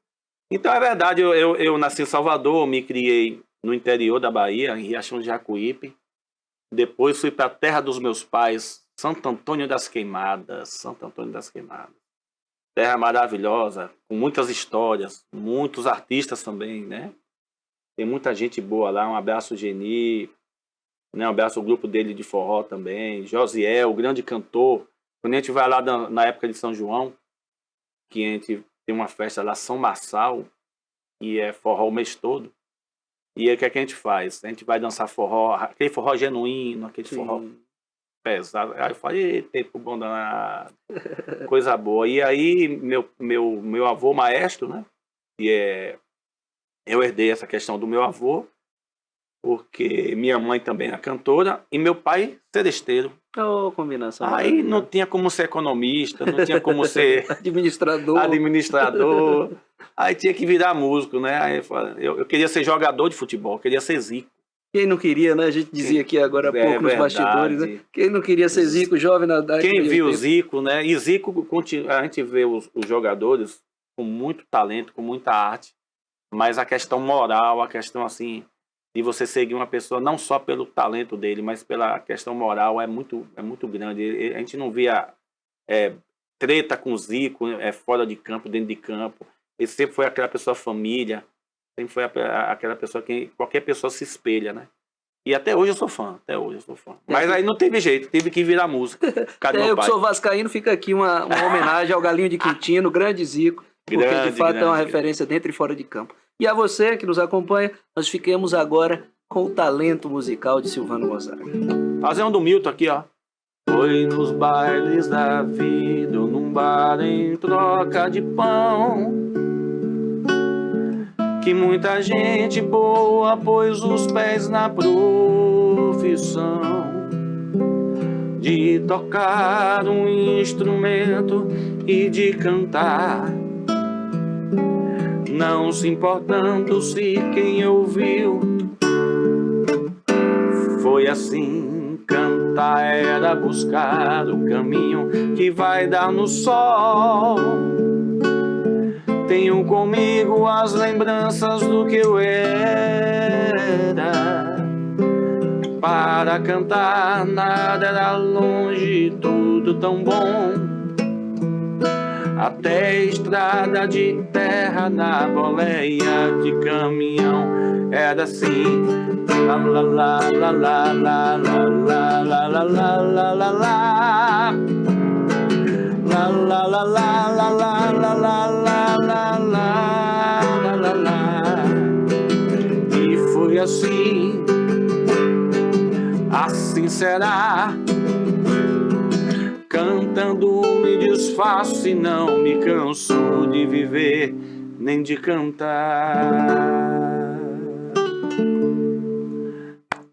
Então, é verdade, eu nasci em Salvador, me criei no interior da Bahia, em Riachão de Jacuípe. Depois fui para a terra dos meus pais, Santo Antônio das Queimadas. Santo Antônio das Queimadas. Terra maravilhosa, com muitas histórias, muitos artistas também, né? Tem muita gente boa lá. Um abraço, Geni, né? Um abraço ao grupo dele de forró também. Josiel, o grande cantor. Quando a gente vai lá na época de São João, que a gente tem uma festa lá, São Marçal, e é forró o mês todo. E aí o que é que a gente faz? A gente vai dançar forró, aquele forró genuíno, aquele Sim. forró pesado. Aí eu falei, tempo bom danado, coisa boa. E aí, meu avô maestro, né? Eu herdei essa questão do meu avô, porque minha mãe também é cantora, e meu pai seresteiro. Oh, combinação. Aí não tinha como ser economista, não tinha como ser administrador. Aí tinha que virar músico, né? Aí eu queria ser jogador de futebol, queria ser Zico. Quem não queria, né? A gente dizia aqui agora há pouco nos bastidores, né? Quem não queria ser Zico, jovem na idade. Quem viu o Zico, né? E Zico, a gente vê os jogadores com muito talento, com muita arte, mas a questão moral, a questão assim, de você seguir uma pessoa não só pelo talento dele, mas pela questão moral é muito grande. A gente não via treta com o Zico, fora de campo, dentro de campo. Ele sempre foi aquela pessoa família, sempre foi aquela pessoa que qualquer pessoa se espelha, né? E até hoje eu sou fã, Mas aí não teve jeito, teve que virar música. Até eu que sou vascaíno, fica aqui uma homenagem ao Galinho de Quintino, grande Zico, porque de fato é uma referência dentro e fora de campo. E a você que nos acompanha, nós fiquemos agora com o talento musical de Silvano Gonzaga. Fazer um do Milton aqui, ó. Foi nos bailes da vida, ou num bar em troca de pão, que muita gente boa pôs os pés na profissão de tocar um instrumento e de cantar, não se importando se quem ouviu. Foi assim, cantar era buscar o caminho que vai dar no sol. Tenho comigo as lembranças do que eu era. Para cantar nada era longe, tudo tão bom. Até estrada de terra na boleia de caminhão era assim. La la la la la la la la la la la la la la. La la la la la la la la la la la la. E foi assim, assim será. Cantando me desfaço e não me canso de viver, nem de cantar.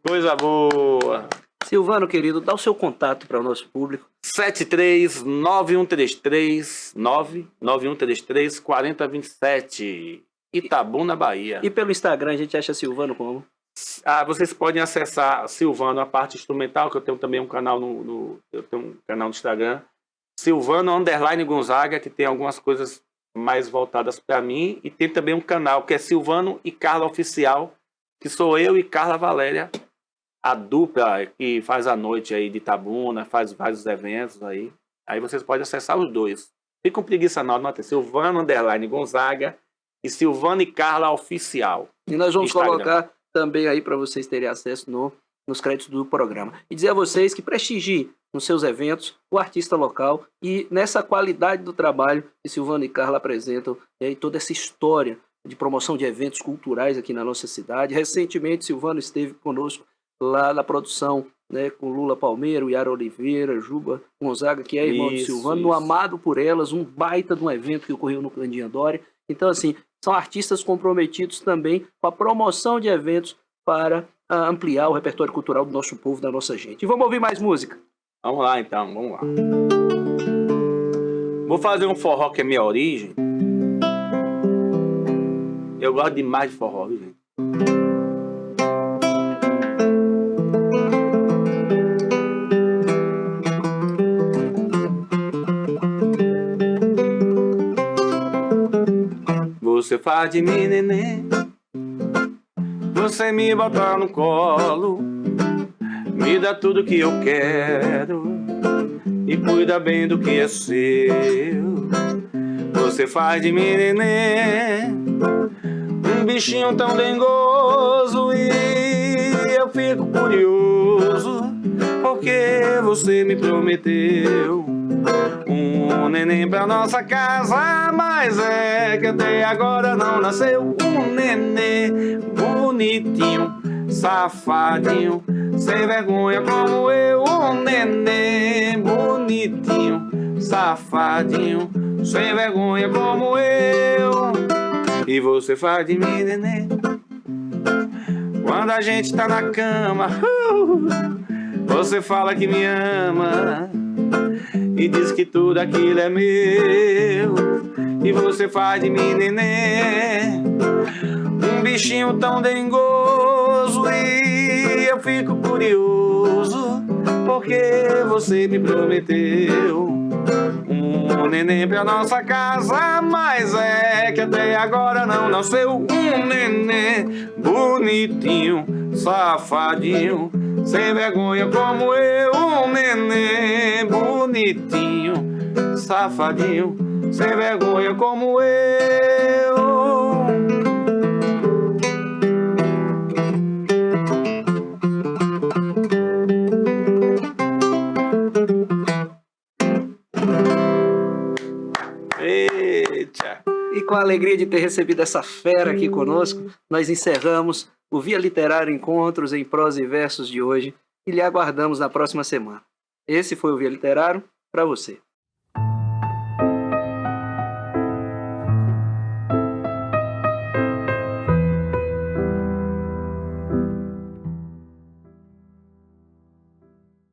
Coisa boa! Silvano, querido, dá o seu contato para o nosso público. 73-9133-4027, Itabuna, Bahia. E pelo Instagram a gente acha Silvano como? Vocês podem acessar Silvano, a parte instrumental, que eu tenho também um canal eu tenho um canal no Instagram, Silvano _Gonzaga, que tem algumas coisas mais voltadas para mim, e tem também um canal que é Silvano e Carla Oficial, que sou eu e Carla Valéria, a dupla que faz a noite aí de Itabuna, faz vários eventos aí. Aí vocês podem acessar os dois. Fica com preguiça não, nota Silvano _Gonzaga e Silvano e Carla Oficial. E nós vamos Instagram. colocar também aí para vocês terem acesso nos créditos do programa. E dizer a vocês que prestigiem nos seus eventos o artista local e nessa qualidade do trabalho que Silvano e Carla apresentam, e toda essa história de promoção de eventos culturais aqui na nossa cidade. Recentemente, Silvano esteve conosco lá na produção, né, com Lula Palmeiro, Yara Oliveira, Juba Gonzaga, que é irmão de Silvano, no Amado por Elas, um baita de um evento que ocorreu no Candinha Dória. Então, assim, são artistas comprometidos também com a promoção de eventos para ampliar o repertório cultural do nosso povo, da nossa gente. E vamos ouvir mais música? Vamos lá, então, vamos lá. Vou fazer um forró que é minha origem. Eu gosto demais de forró, viu, gente? Você faz de mim neném, você me bota no colo, me dá tudo que eu quero e cuida bem do que é seu. Você faz de mim neném, um bichinho tão dengoso, e eu fico curioso porque você me prometeu um neném pra nossa casa, mas é que até agora não nasceu um neném bonitinho, safadinho, sem vergonha como eu, um neném bonitinho, safadinho, sem vergonha como eu. E você faz de mim, neném, quando a gente tá na cama, você fala que me ama e diz que tudo aquilo é meu. E você faz de mim, neném, um bichinho tão dengoso. E eu fico curioso, porque você me prometeu um neném pra nossa casa, mas é que até agora não nasceu um neném bonitinho, safadinho, sem vergonha como eu, um neném bonitinho, safadinho, sem vergonha como eu. Eita. E com a alegria de ter recebido essa fera aqui conosco, nós encerramos o Via Literário Encontros em Prosa e Versos de hoje e lhe aguardamos na próxima semana. Esse foi o Via Literário para você.